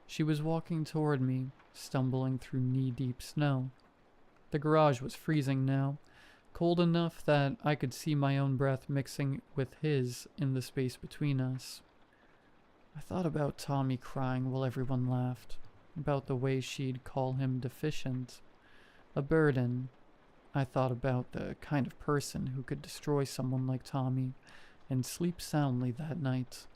S1: She was walking toward me, stumbling through knee-deep snow. The garage was freezing now, cold enough that I could see my own breath mixing with his in the space between us. I thought about Tommy crying while everyone laughed, about the way she'd call him deficient, a burden. I thought about the kind of person who could destroy someone like Tommy and sleep soundly that night.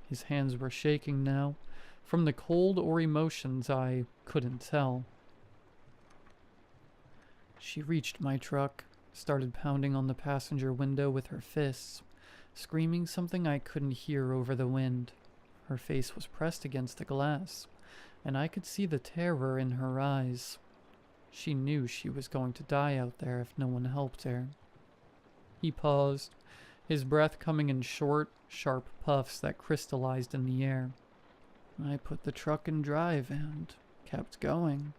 S1: His hands were shaking now, from the cold or emotions I couldn't tell. She reached my truck, started pounding on the passenger window with her fists, screaming something I couldn't hear over the wind. Her face was pressed against the glass, and I could see the terror in her eyes. She knew she was going to die out there if no one helped her. He paused, his breath coming in short, sharp puffs that crystallized in the air. I put the truck in drive and kept going.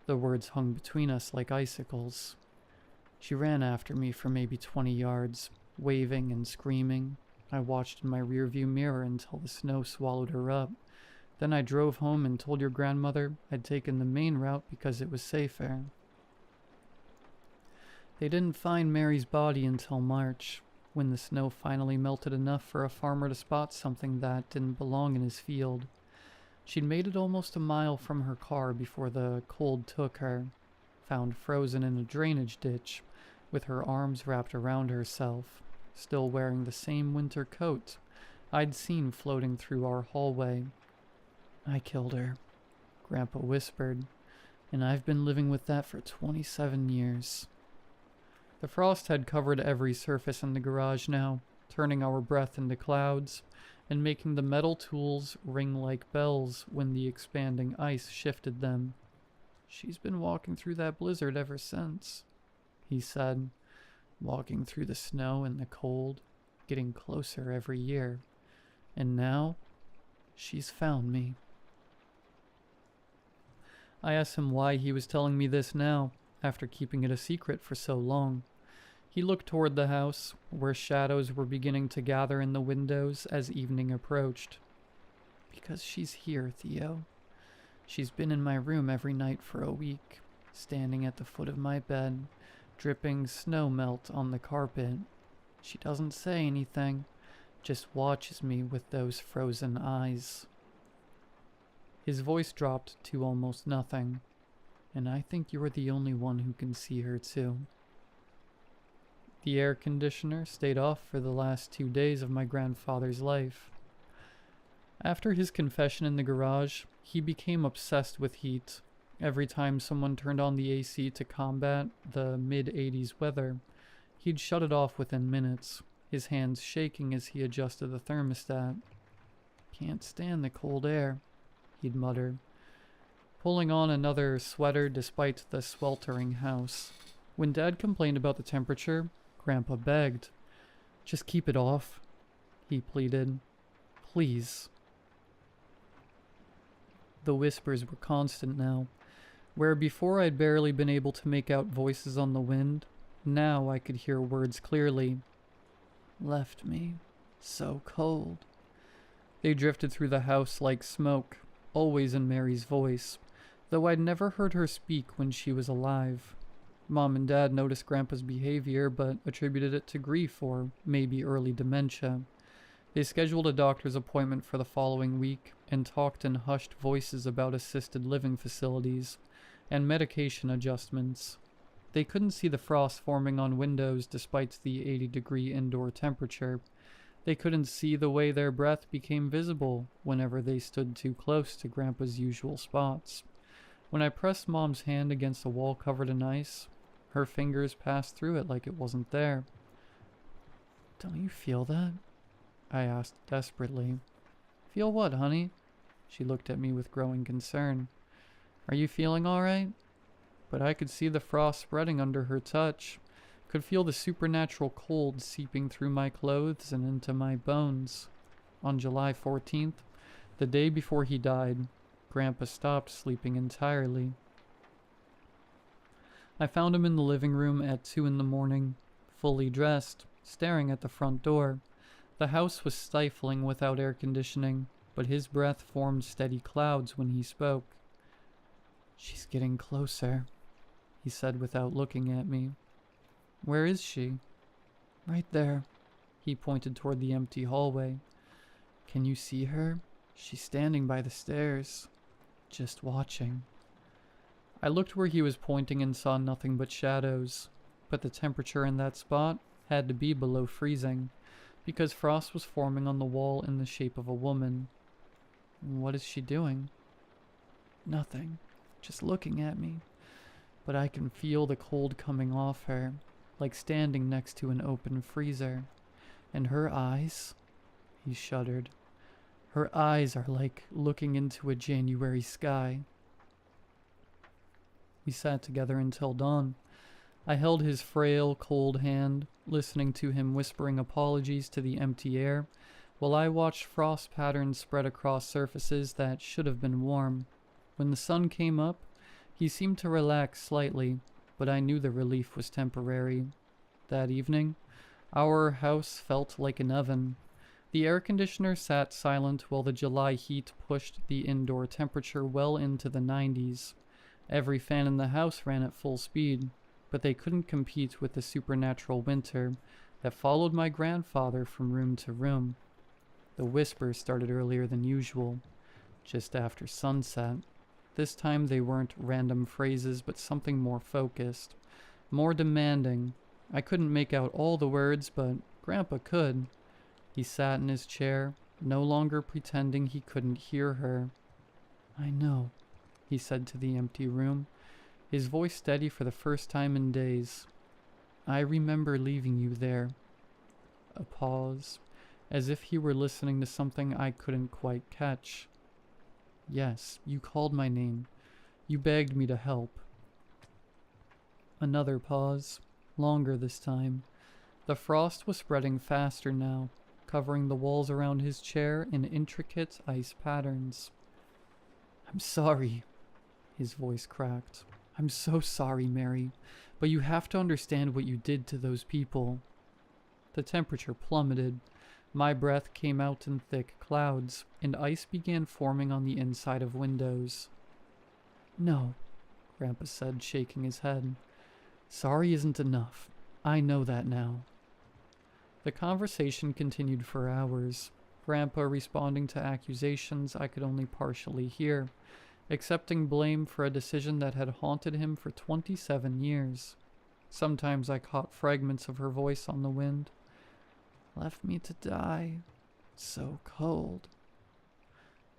S1: The words hung between us like icicles. She ran after me for maybe 20 yards, waving and screaming. I watched in my rearview mirror until the snow swallowed her up. Then I drove home and told your grandmother I'd taken the main route because it was safer. They didn't find Mary's body until March, when the snow finally melted enough for a farmer to spot something that didn't belong in his field. She'd made it almost a mile from her car before the cold took her, found frozen in a drainage ditch, with her arms wrapped around herself, still wearing the same winter coat I'd seen floating through our hallway. I killed her, Grandpa whispered, and I've been living with that for 27 years. The frost had covered every surface in the garage now, turning our breath into clouds, and making the metal tools ring like bells when the expanding ice shifted them. She's been walking through that blizzard ever since, he said, walking through the snow and the cold, getting closer every year. And now, she's found me. I asked him why he was telling me this now, after keeping it a secret for so long. He looked toward the house, where shadows were beginning to gather in the windows as evening approached. Because she's here, Theo. She's been in my room every night for a week, standing at the foot of my bed, dripping snow melt on the carpet. She doesn't say anything, just watches me with those frozen eyes. His voice dropped to almost nothing, and I think you're the only one who can see her too. The air conditioner stayed off for the last 2 days of my grandfather's life. After his confession in the garage, he became obsessed with heat. Every time someone turned on the AC to combat the mid-80s weather, he'd shut it off within minutes, his hands shaking as he adjusted the thermostat. "Can't stand the cold air," he'd mutter, pulling on another sweater despite the sweltering house. When Dad complained about the temperature, Grandpa begged. "Just keep it off," he pleaded. "Please." The whispers were constant now. Where before I'd barely been able to make out voices on the wind, now I could hear words clearly. "Left me. So cold." They drifted through the house like smoke, always in Mary's voice, though I'd never heard her speak when she was alive. Mom and Dad noticed Grandpa's behavior, but attributed it to grief or maybe early dementia. They scheduled a doctor's appointment for the following week and talked in hushed voices about assisted living facilities and medication adjustments. They couldn't see the frost forming on windows despite the 80-degree indoor temperature. They couldn't see the way their breath became visible whenever they stood too close to Grandpa's usual spots. When I pressed Mom's hand against a wall covered in ice, her fingers passed through it like it wasn't there. "Don't you feel that?" I asked desperately. "Feel what, honey?" She looked at me with growing concern. "Are you feeling all right?" But I could see the frost spreading under her touch, could feel the supernatural cold seeping through my clothes and into my bones. On July 14th, the day before he died, Grandpa stopped sleeping entirely. I found him in the living room at 2 in the morning, fully dressed, staring at the front door. The house was stifling without air conditioning, but his breath formed steady clouds when he spoke. "She's getting closer," he said without looking at me. "Where is she?" "Right there." He pointed toward the empty hallway. "Can you see her? She's standing by the stairs, just watching." I looked where he was pointing and saw nothing but shadows, but the temperature in that spot had to be below freezing, because frost was forming on the wall in the shape of a woman. "What is she doing?" "Nothing, just looking at me, but I can feel the cold coming off her, like standing next to an open freezer. And her eyes," he shuddered, "her eyes are like looking into a January sky." We sat together until dawn. I held his frail, cold hand, listening to him whispering apologies to the empty air, while I watched frost patterns spread across surfaces that should have been warm. When the sun came up, he seemed to relax slightly, but I knew the relief was temporary. That evening, our house felt like an oven. The air conditioner sat silent while the July heat pushed the indoor temperature well into the 90s. Every fan in the house ran at full speed, but they couldn't compete with the supernatural winter that followed my grandfather from room to room. The whispers started earlier than usual, just after sunset. This time they weren't random phrases, but something more focused, more demanding. I couldn't make out all the words, but Grandpa could. He sat in his chair, no longer pretending he couldn't hear her. "I know," he said to the empty room, his voice steady for the first time in days. "I remember leaving you there." A pause, as if he were listening to something I couldn't quite catch. "Yes, you called my name. You begged me to help." Another pause, longer this time. The frost was spreading faster now, covering the walls around his chair in intricate ice patterns. "I'm sorry," his voice cracked. "I'm so sorry, Mary, but you have to understand what you did to those people." The temperature plummeted. My breath came out in thick clouds, and ice began forming on the inside of windows. "No," Grandpa said, shaking his head. "Sorry isn't enough. I know that now." The conversation continued for hours, Grandpa responding to accusations I could only partially hear, accepting blame for a decision that had haunted him for 27 years. Sometimes I caught fragments of her voice on the wind. "Left me to die. So cold."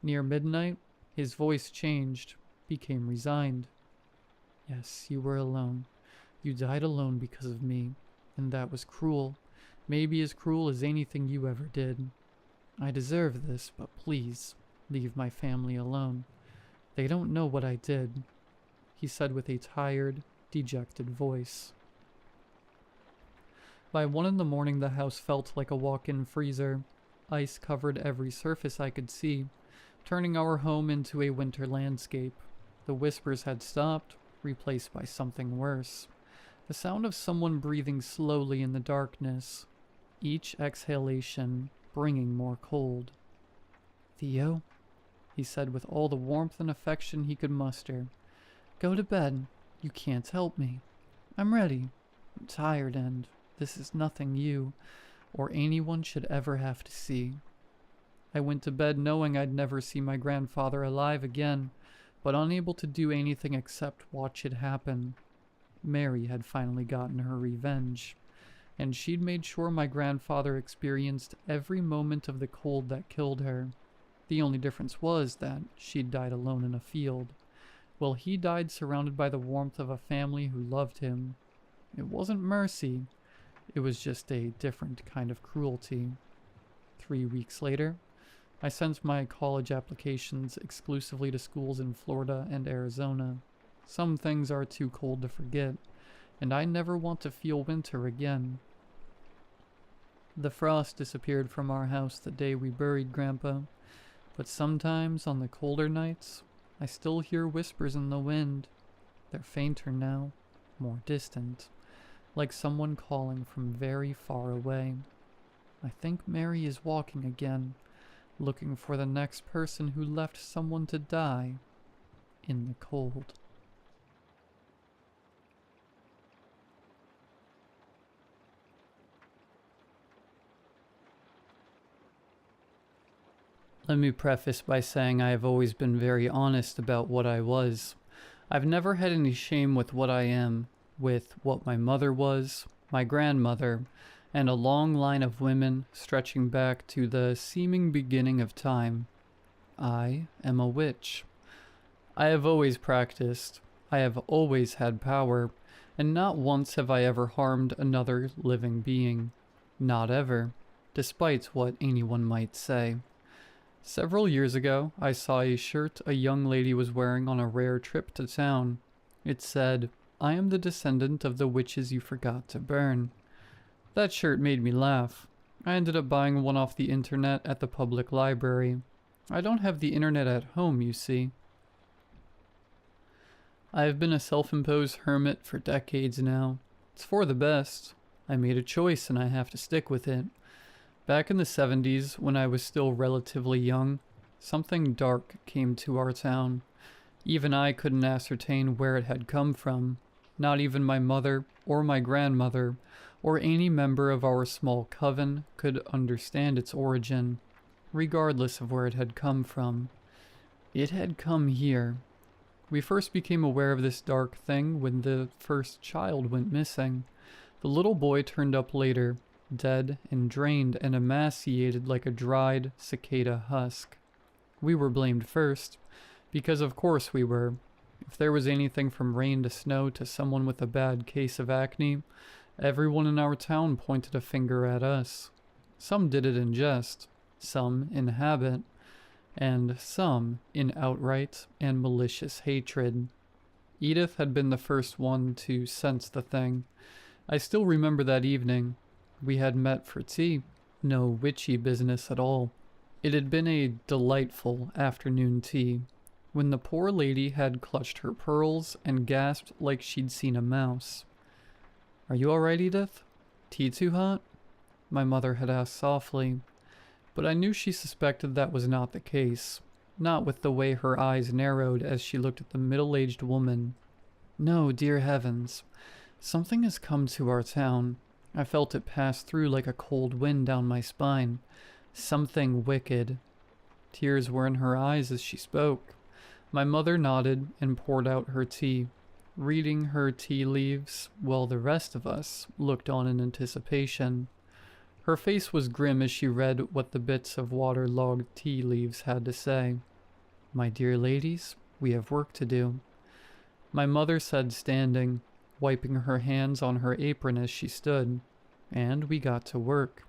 S1: Near midnight, his voice changed, became resigned. Yes, you were alone. You died alone because of me, and that was cruel. Maybe as cruel as anything you ever did. I deserve this, but please, leave my family alone. They don't know what I did, he said with a tired, dejected voice. By 1 in the morning, the house felt like a walk-in freezer. Ice covered every surface I could see, turning our home into a winter landscape. The whispers had stopped, replaced by something worse. The sound of someone breathing slowly in the darkness, each exhalation bringing more cold. Theo, he said with all the warmth and affection he could muster. Go to bed. You can't help me. I'm ready. I'm tired, and this is nothing you or anyone should ever have to see. I went to bed knowing I'd never see my grandfather alive again, but unable to do anything except watch it happen. Mary had finally gotten her revenge, and she'd made sure my grandfather experienced every moment of the cold that killed her. The only difference was that she'd died alone in a field, while he died surrounded by the warmth of a family who loved him. It wasn't mercy, it was just a different kind of cruelty. 3 weeks later, I sent my college applications exclusively to schools in Florida and Arizona. Some things are too cold to forget, and I never want to feel winter again. The frost disappeared from our house the day we buried Grandpa, but sometimes on the colder nights, I still hear whispers in the wind. They're fainter now, more distant, like someone calling from very far away. I think Mary is walking again, looking for the next person who left someone to die in the cold. Let me preface by saying I have always been very honest about what I was. I've never had any shame with what I am, with what my mother was, my grandmother, and a long line of women stretching back to the seeming beginning of time. I am a witch. I have always practiced. I have always had power, and not once have I ever harmed another living being. Not ever, despite what anyone might say. Several years ago, I saw a shirt a young lady was wearing on a rare trip to town. It said, "I am the descendant of the witches you forgot to burn." That shirt made me laugh. I ended up buying one off the internet at the public library. I don't have the internet at home, you see. I have been a self-imposed hermit for decades now. It's for the best. I made a choice and I have to stick with it. Back in the 70s, when I was still relatively young, something dark came to our town. Even I couldn't ascertain where it had come from. Not even my mother or my grandmother or any member of our small coven could understand its origin, regardless of where it had come from. It had come here. We first became aware of this dark thing when the first child went missing. The little boy turned up later, dead and drained and emaciated like a dried cicada husk. We were blamed first, because of course we were. If there was anything from rain to snow to someone with a bad case of acne, everyone in our town pointed a finger at us. Some did it in jest, some in habit, and some in outright and malicious hatred. Edith had been the first one to sense the thing. I still remember that evening. We had met for tea. No witchy business at all. It had been a delightful afternoon tea, when the poor lady had clutched her pearls and gasped like she'd seen a mouse. "Are you all right, Edith? Tea too hot?" my mother had asked softly, but I knew she suspected that was not the case, not with the way her eyes narrowed as she looked at the middle-aged woman. "No, dear heavens. Something has come to our town. I felt it pass through like a cold wind down my spine. Something wicked." Tears were in her eyes as she spoke. My mother nodded and poured out her tea, reading her tea leaves, while the rest of us looked on in anticipation. Her face was grim as she read what the bits of water-logged tea leaves had to say. My dear ladies, we have work to do, my mother said, standing, wiping her hands on her apron as she stood. And we got to work,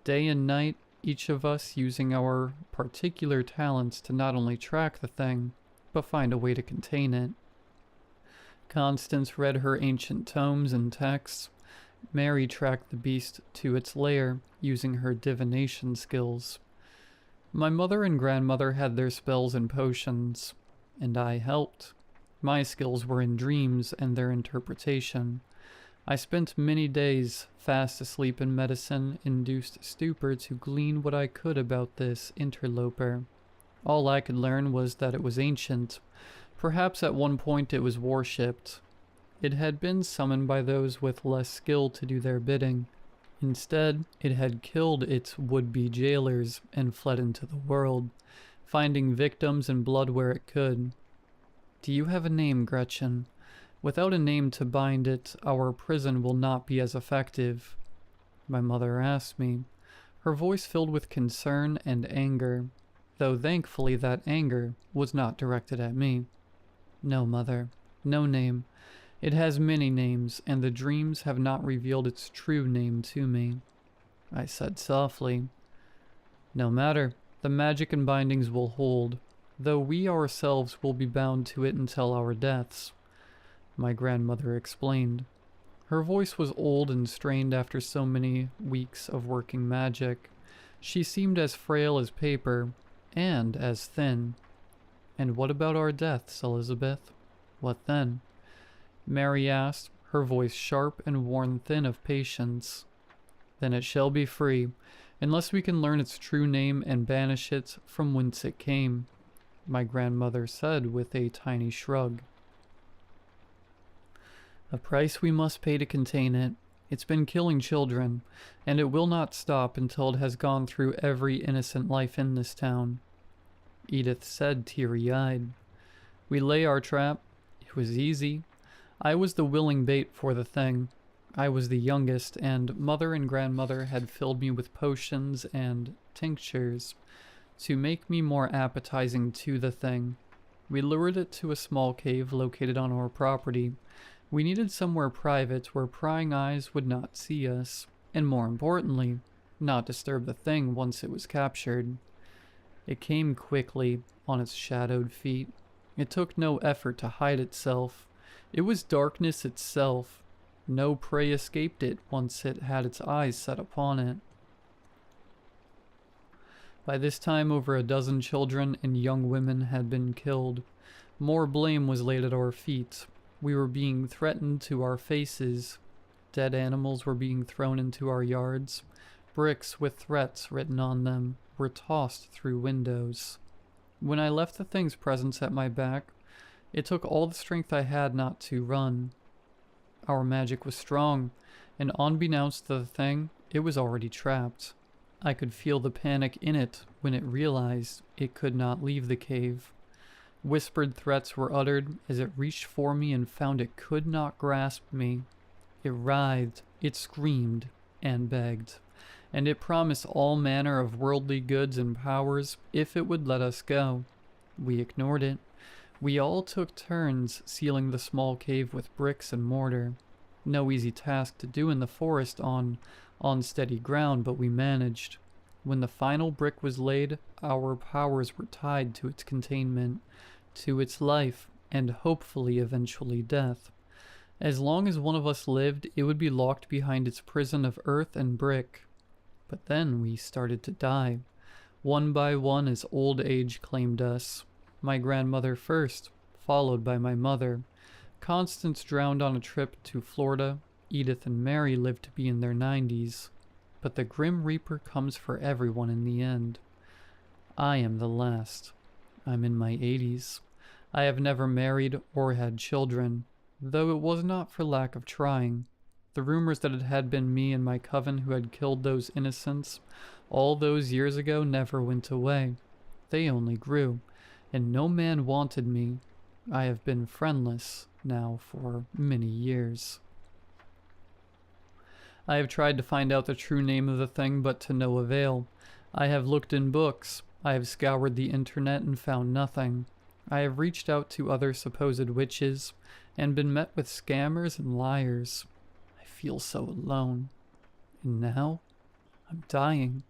S1: day and night, each of us using our particular talents to not only track the thing, but find a way to contain it. Constance read her ancient tomes and texts. Mary tracked the beast to its lair, using her divination skills. My mother and grandmother had their spells and potions, and I helped. My skills were in dreams and their interpretation. I spent many days fast asleep in medicine-induced stupor to glean what I could about this interloper. All I could learn was that it was ancient. Perhaps at one point it was worshipped. It had been summoned by those with less skill to do their bidding. Instead, it had killed its would-be jailers and fled into the world, finding victims and blood where it could. Do you have a name, Gretchen? Without a name to bind it, our prison will not be as effective. My mother asked me, her voice filled with concern and anger, though thankfully that anger was not directed at me. No, Mother, no name. It has many names, and the dreams have not revealed its true name to me. I said softly. No matter, the magic and bindings will hold, though we ourselves will be bound to it until our deaths, my grandmother explained. Her voice was old and strained after so many weeks of working magic. She seemed as frail as paper, and as thin. And what about our deaths, Elizabeth? What then? Mary asked, her voice sharp and worn thin of patience. Then it shall be free, unless we can learn its true name and banish it from whence it came, my grandmother said with a tiny shrug. A price we must pay to contain it. It's been killing children, and it will not stop until it has gone through every innocent life in this town, Edith said, teary-eyed. We lay our trap. It was easy. I was the willing bait for the thing. I was the youngest, and Mother and Grandmother had filled me with potions and tinctures to make me more appetizing to the thing. We lured it to a small cave located on our property. We needed somewhere private where prying eyes would not see us, and more importantly, not disturb the thing once it was captured. It came quickly, on its shadowed feet. It took no effort to hide itself. It was darkness itself. No prey escaped it once it had its eyes set upon it. By this time, over a dozen children and young women had been killed. More blame was laid at our feet. We were being threatened to our faces. Dead animals were being thrown into our yards. Bricks with threats written on them were tossed through windows. When I left the thing's presence at my back, it took all the strength I had not to run. Our magic was strong, and unbeknownst to the thing, it was already trapped. I could feel the panic in it when it realized it could not leave the cave. Whispered threats were uttered as it reached for me and found it could not grasp me. It writhed, it screamed, and begged, and it promised all manner of worldly goods and powers if it would let us go. We ignored it. We all took turns sealing the small cave with bricks and mortar. No easy task to do in the forest on unsteady ground, but we managed. When the final brick was laid, our powers were tied to its containment, to its life, and hopefully eventually death. As long as one of us lived, it would be locked behind its prison of earth and brick. But then we started to die, one by one as old age claimed us. My grandmother first, followed by my mother. Constance drowned on a trip to Florida. Edith and Mary lived to be in their 90s. But the Grim Reaper comes for everyone in the end. I am the last. I'm in my 80s. I have never married or had children, though it was not for lack of trying. The rumors that it had been me and my coven who had killed those innocents all those years ago never went away. They only grew, and no man wanted me. I have been friendless now for many years. I have tried to find out the true name of the thing, but to no avail. I have looked in books, I have scoured the internet and found nothing. I have reached out to other supposed witches and been met with scammers and liars. I feel so alone. And now, I'm dying.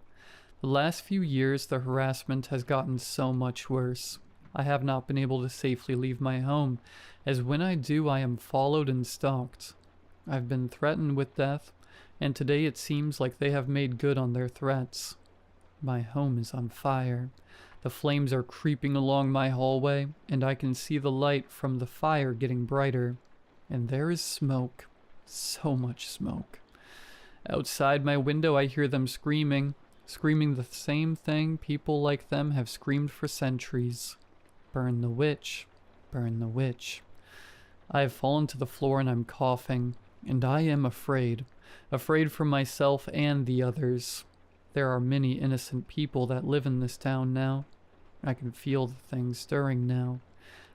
S1: The last few years, the harassment has gotten so much worse. I have not been able to safely leave my home, as when I do, I am followed and stalked. I've been threatened with death, and today it seems like they have made good on their threats. My home is on fire. The flames are creeping along my hallway, and I can see the light from the fire getting brighter. And there is smoke. So much smoke. Outside my window, I hear them screaming the same thing people like them have screamed for centuries. Burn the witch. Burn the witch. I have fallen to the floor and I'm coughing, and I am afraid. Afraid for myself and the others. There are many innocent people that live in this town now. I can feel the thing stirring now.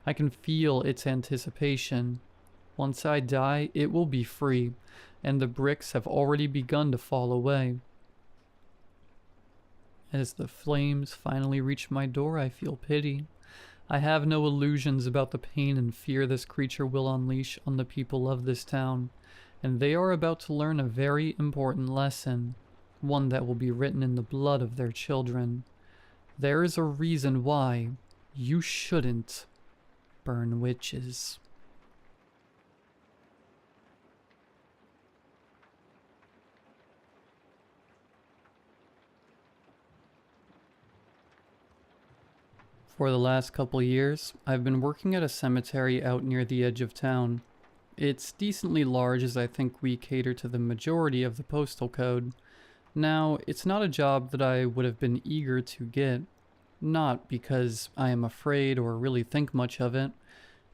S1: I can feel its anticipation. Once I die, it will be free, and the bricks have already begun to fall away. As the flames finally reach my door, I feel pity. I have no illusions about the pain and fear this creature will unleash on the people of this town, and they are about to learn a very important lesson, one that will be written in the blood of their children. There is a reason why you shouldn't burn witches. For the last couple years, I've been working at a cemetery out near the edge of town. It's decently large, as I think we cater to the majority of the postal code. Now, it's not a job that I would have been eager to get. Not because I am afraid or really think much of it.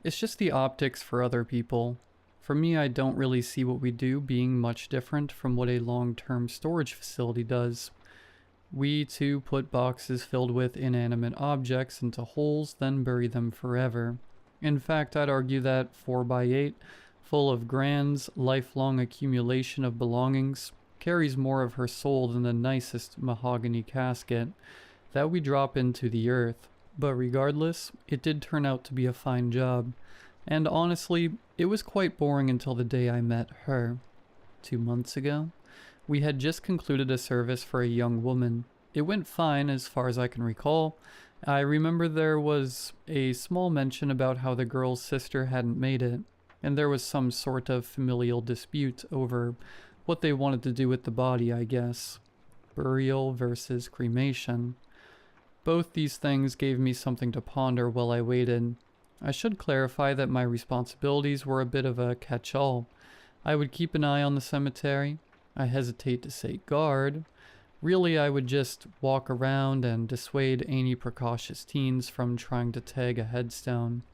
S1: It's just the optics for other people. For me, I don't really see what we do being much different from what a long-term storage facility does. We too put boxes filled with inanimate objects into holes, then bury them forever. In fact, I'd argue that 4x8, full of Grand's lifelong accumulation of belongings, carries more of her soul than the nicest mahogany casket that we drop into the earth. But regardless, it did turn out to be a fine job. And honestly, it was quite boring until the day I met her. 2 months ago. We had just concluded a service for a young woman. It went fine as far as I can recall. I remember there was a small mention about how the girl's sister hadn't made it, and there was some sort of familial dispute over what they wanted to do with the body, I guess. Burial versus cremation. Both these things gave me something to ponder while I waited. I should clarify that my responsibilities were a bit of a catch-all. I would keep an eye on the cemetery. I hesitate to say guard. Really, I would just walk around and dissuade any precautious teens from trying to tag a headstone.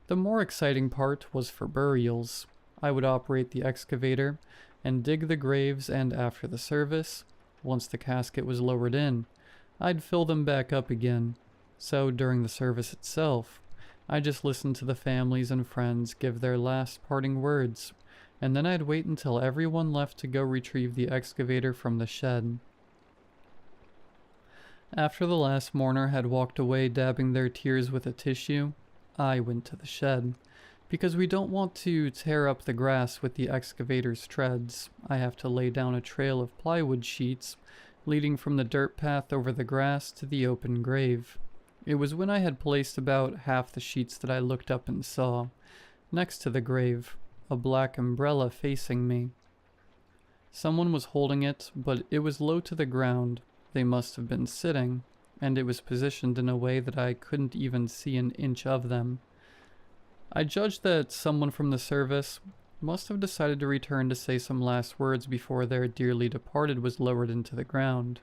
S1: The more exciting part was for burials. I would operate the excavator and dig the graves, and after the service, once the casket was lowered in, I'd fill them back up again. So during the service itself, I just listened to the families and friends give their last parting words, and then I'd wait until everyone left to go retrieve the excavator from the shed. After the last mourner had walked away dabbing their tears with a tissue, I went to the shed. Because we don't want to tear up the grass with the excavator's treads, I have to lay down a trail of plywood sheets leading from the dirt path over the grass to the open grave. It was when I had placed about half the sheets that I looked up and saw, next to the grave, a black umbrella facing me. Someone was holding it, but it was low to the ground. They must have been sitting, and it was positioned in a way that I couldn't even see an inch of them. I judged that someone from the service must have decided to return to say some last words before their dearly departed was lowered into the ground.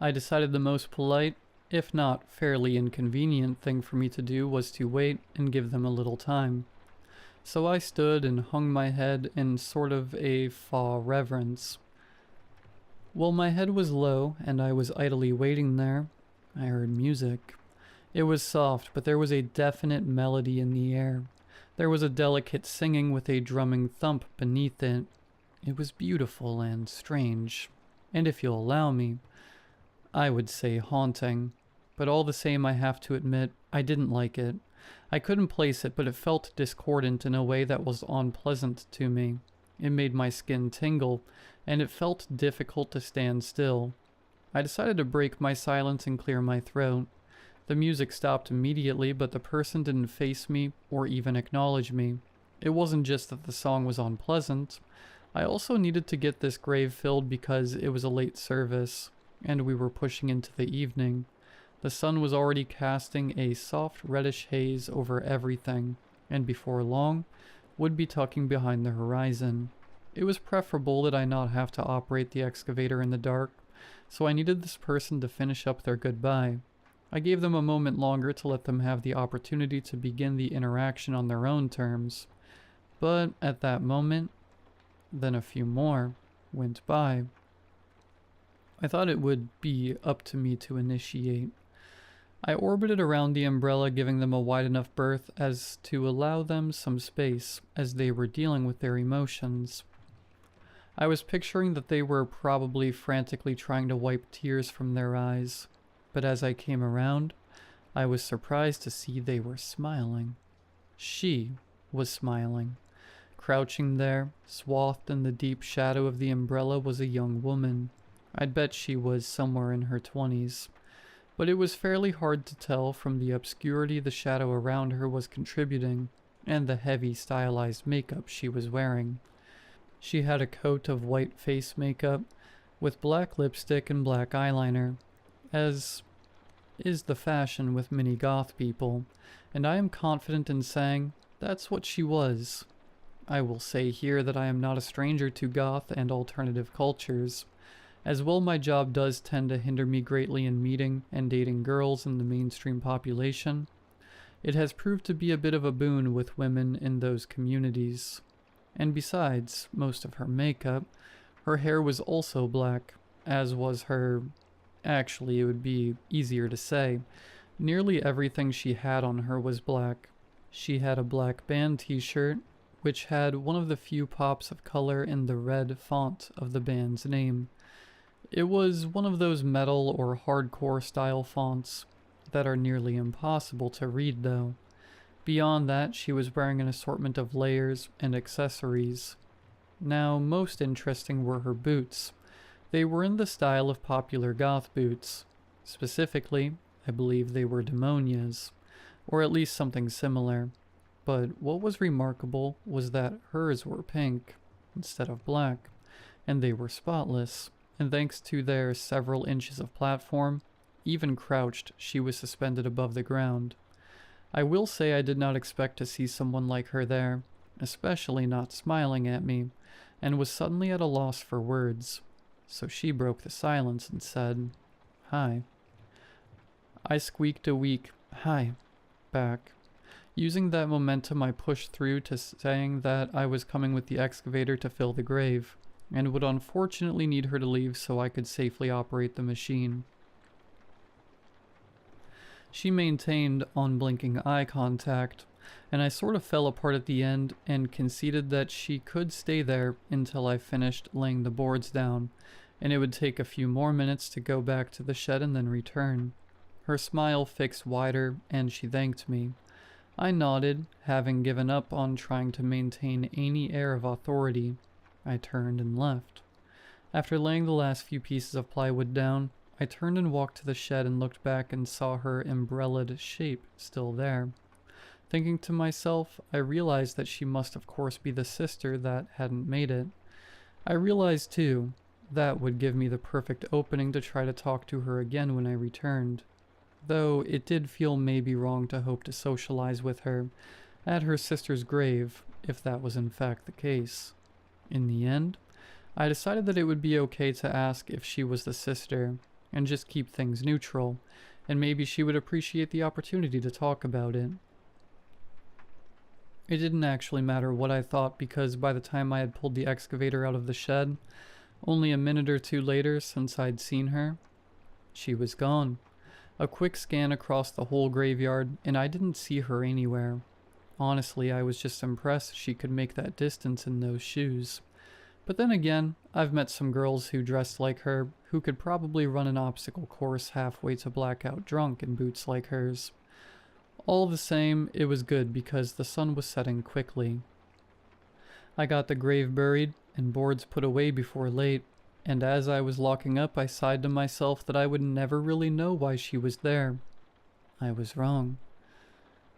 S1: I decided the most polite, if not fairly inconvenient thing for me to do was to wait and give them a little time. So I stood and hung my head in sort of a faux reverence. While my head was low and I was idly waiting there, I heard music. It was soft, but there was a definite melody in the air. There was a delicate singing with a drumming thump beneath it. It was beautiful and strange. And if you'll allow me, I would say haunting. But all the same, I have to admit, I didn't like it. I couldn't place it, but it felt discordant in a way that was unpleasant to me. It made my skin tingle, and it felt difficult to stand still. I decided to break my silence and clear my throat. The music stopped immediately, but the person didn't face me or even acknowledge me. It wasn't just that the song was unpleasant. I also needed to get this grave filled because it was a late service, and we were pushing into the evening. The sun was already casting a soft reddish haze over everything, and before long, would be tucking behind the horizon. It was preferable that I not have to operate the excavator in the dark, so I needed this person to finish up their goodbye. I gave them a moment longer to let them have the opportunity to begin the interaction on their own terms. But at that moment, then a few more went by. I thought it would be up to me to initiate. I orbited around the umbrella, giving them a wide enough berth as to allow them some space as they were dealing with their emotions. I was picturing that they were probably frantically trying to wipe tears from their eyes, but as I came around, I was surprised to see they were smiling. She was smiling. Crouching there, swathed in the deep shadow of the umbrella, was a young woman. I'd bet she was somewhere in her 20s. But it was fairly hard to tell from the obscurity the shadow around her was contributing, and the heavy stylized makeup she was wearing. She had a coat of white face makeup, with black lipstick and black eyeliner, as is the fashion with many goth people, and I am confident in saying that's what she was. I will say here that I am not a stranger to goth and alternative cultures. As well, my job does tend to hinder me greatly in meeting and dating girls in the mainstream population. It has proved to be a bit of a boon with women in those communities. And besides most of her makeup, her hair was also black, as was her... Actually, it would be easier to say. Nearly everything she had on her was black. She had a black band t-shirt, which had one of the few pops of color in the red font of the band's name. It was one of those metal or hardcore style fonts that are nearly impossible to read though. Beyond that, she was wearing an assortment of layers and accessories. Now, most interesting were her boots. They were in the style of popular goth boots. Specifically, I believe they were demonias, or at least something similar. But what was remarkable was that hers were pink instead of black, and they were spotless. And thanks to their several inches of platform, even crouched, she was suspended above the ground. I will say I did not expect to see someone like her there, especially not smiling at me, and was suddenly at a loss for words. So she broke the silence and said, "Hi." I squeaked a weak "hi" back. Using that momentum, I pushed through to saying that I was coming with the excavator to fill the grave, and would unfortunately need her to leave so I could safely operate the machine. She maintained unblinking eye contact, and I sort of fell apart at the end and conceded that she could stay there until I finished laying the boards down, and it would take a few more minutes to go back to the shed and then return. Her smile fixed wider, and she thanked me. I nodded, having given up on trying to maintain any air of authority. I turned and left. After laying the last few pieces of plywood down, I turned and walked to the shed and looked back and saw her umbrellaed shape still there. Thinking to myself, I realized that she must of course be the sister that hadn't made it. I realized too, that would give me the perfect opening to try to talk to her again when I returned. Though it did feel maybe wrong to hope to socialize with her at her sister's grave, if that was in fact the case. In the end, I decided that it would be okay to ask if she was the sister, and just keep things neutral, and maybe she would appreciate the opportunity to talk about it. It didn't actually matter what I thought, because by the time I had pulled the excavator out of the shed, only a minute or two later since I'd seen her, she was gone. A quick scan across the whole graveyard, and I didn't see her anywhere. Honestly, I was just impressed she could make that distance in those shoes. But then again, I've met some girls who dressed like her who could probably run an obstacle course halfway to blackout drunk in boots like hers. All the same, it was good because the sun was setting quickly. I got the grave buried and boards put away before late, and as I was locking up, I sighed to myself that I would never really know why she was there. I was wrong.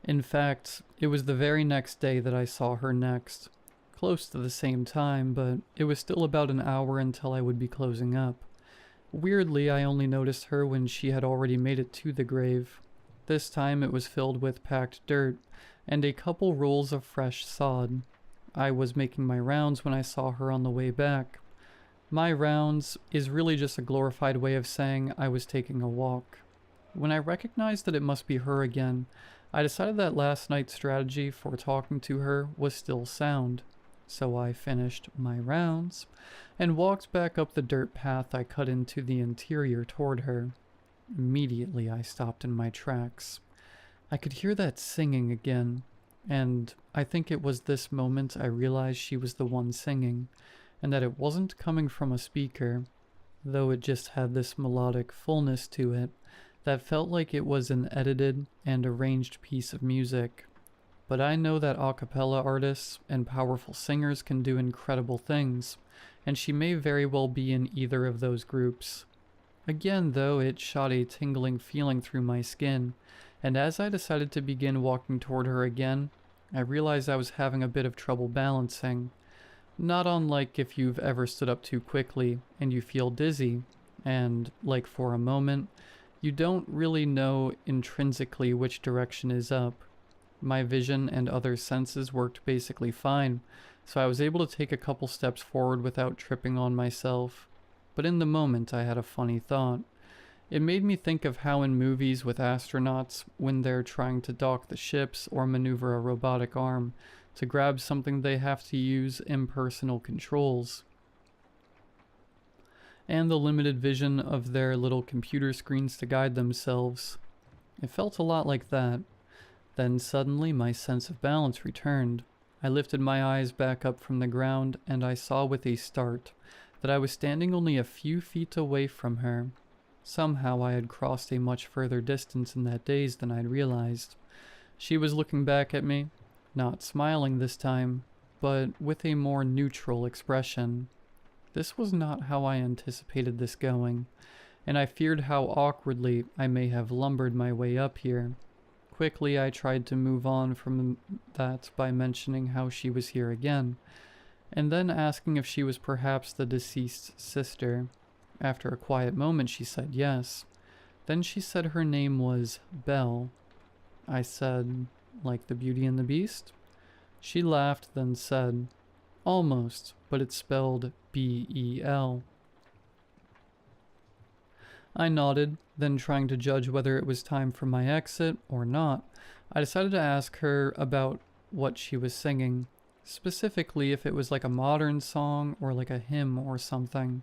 S1: In fact, it was the very next day that I saw her next. Close to the same time, but it was still about an hour until I would be closing up. Weirdly, I only noticed her when she had already made it to the grave. This time it was filled with packed dirt and a couple rolls of fresh sod. I was making my rounds when I saw her on the way back. My rounds is really just a glorified way of saying I was taking a walk. When I recognized that it must be her again, I decided that last night's strategy for talking to her was still sound. So I finished my rounds and walked back up the dirt path I cut into the interior toward her. Immediately I stopped in my tracks. I could hear that singing again, and I think it was this moment I realized she was the one singing, and that it wasn't coming from a speaker, though it just had this melodic fullness to it that felt like it was an edited and arranged piece of music. But I know that a cappella artists and powerful singers can do incredible things, and she may very well be in either of those groups. Again, though, it shot a tingling feeling through my skin, and as I decided to begin walking toward her again, I realized I was having a bit of trouble balancing. Not unlike if you've ever stood up too quickly and you feel dizzy, and, like for a moment, you don't really know intrinsically which direction is up. My vision and other senses worked basically fine, so I was able to take a couple steps forward without tripping on myself. But in the moment I had a funny thought. It made me think of how in movies with astronauts, when they're trying to dock the ships or maneuver a robotic arm to grab something, they have to use impersonal controls. And the limited vision of their little computer screens to guide themselves. It felt a lot like that. Then suddenly my sense of balance returned. I lifted my eyes back up from the ground, and I saw with a start that I was standing only a few feet away from her. Somehow I had crossed a much further distance in that daze than I'd realized. She was looking back at me, not smiling this time, but with a more neutral expression. This was not how I anticipated this going, and I feared how awkwardly I may have lumbered my way up here. Quickly I tried to move on from that by mentioning how she was here again, and then asking if she was perhaps the deceased sister. After a quiet moment she said yes. Then she said her name was Belle. I said, like the Beauty and the Beast? She laughed, then said, almost, but it's spelled B-E-L. I nodded, then trying to judge whether it was time for my exit or not, I decided to ask her about what she was singing, specifically if it was like a modern song or like a hymn or something.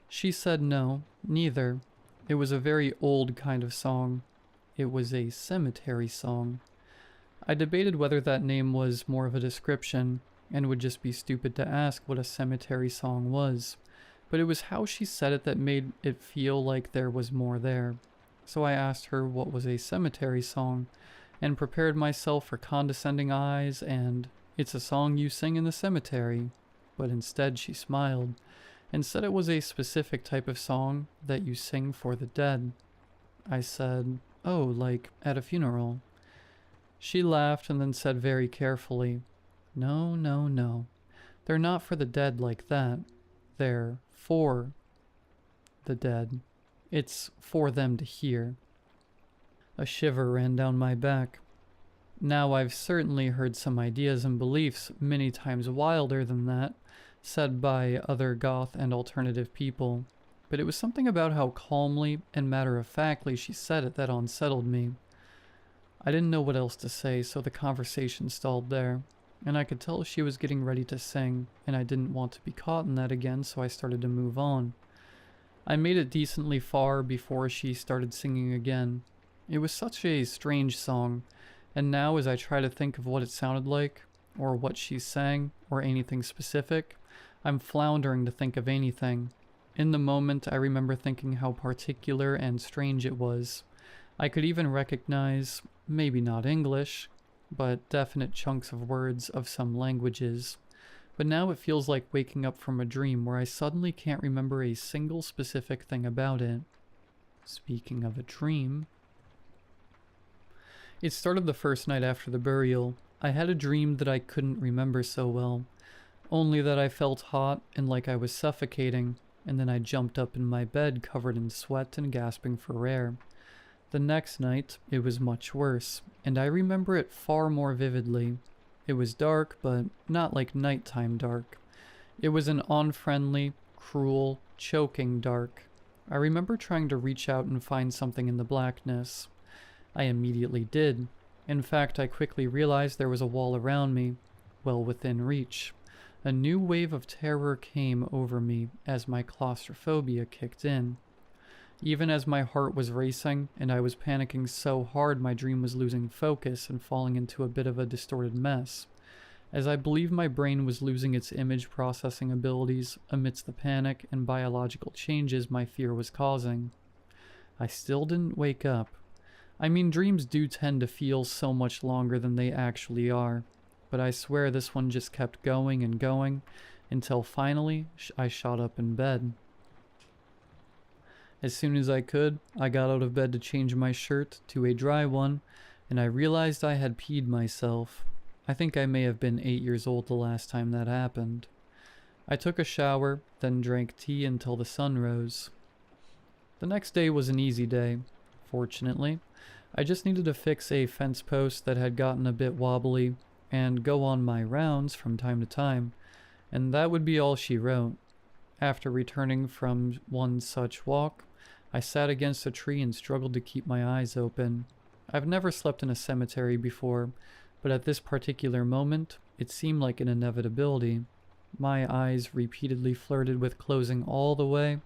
S1: She said no, neither. It was a very old kind of song. It was a cemetery song. I debated whether that name was more of a description, and would just be stupid to ask what a cemetery song was. But it was how she said it that made it feel like there was more there. So I asked her what was a cemetery song, and prepared myself for condescending eyes and, "It's a song you sing in the cemetery." But instead she smiled, and said it was a specific type of song that you sing for the dead. I said, "Oh, like at a funeral." She laughed and then said very carefully, "No, no, no. They're not for the dead like that. They're for the dead. It's for them to hear." A shiver ran down my back. Now I've certainly heard some ideas and beliefs many times wilder than that, said by other goth and alternative people, but it was something about how calmly and matter-of-factly she said it that unsettled me. I didn't know what else to say, so the conversation stalled there, and I could tell she was getting ready to sing, and I didn't want to be caught in that again, so I started to move on. I made it decently far before she started singing again. It was such a strange song, and now as I try to think of what it sounded like, or what she sang, or anything specific, I'm floundering to think of anything. In the moment, I remember thinking how particular and strange it was. I could even recognize, maybe not English, but definite chunks of words of some languages. But now it feels like waking up from a dream where I suddenly can't remember a single specific thing about it. Speaking of a dream, it started the first night after the burial. I had a dream that I couldn't remember so well, only that I felt hot and like I was suffocating, and then I jumped up in my bed covered in sweat and gasping for air. The next night, it was much worse, and I remember it far more vividly. It was dark, but not like nighttime dark. It was an unfriendly, cruel, choking dark. I remember trying to reach out and find something in the blackness. I immediately did. In fact, I quickly realized there was a wall around me, well within reach. A new wave of terror came over me as my claustrophobia kicked in. Even as my heart was racing and I was panicking so hard my dream was losing focus and falling into a bit of a distorted mess, as I believe my brain was losing its image processing abilities amidst the panic and biological changes my fear was causing. I still didn't wake up. I mean, dreams do tend to feel so much longer than they actually are, but I swear this one just kept going and going until finally I shot up in bed. As soon as I could, I got out of bed to change my shirt to a dry one, and I realized I had peed myself. I think I may have been 8 years old the last time that happened. I took a shower, then drank tea until the sun rose. The next day was an easy day, fortunately. I just needed to fix a fence post that had gotten a bit wobbly and go on my rounds from time to time, and that would be all she wrote. After returning from one such walk, I sat against a tree and struggled to keep my eyes open. I've never slept in a cemetery before, but at this particular moment, it seemed like an inevitability. My eyes repeatedly flirted with closing all the way,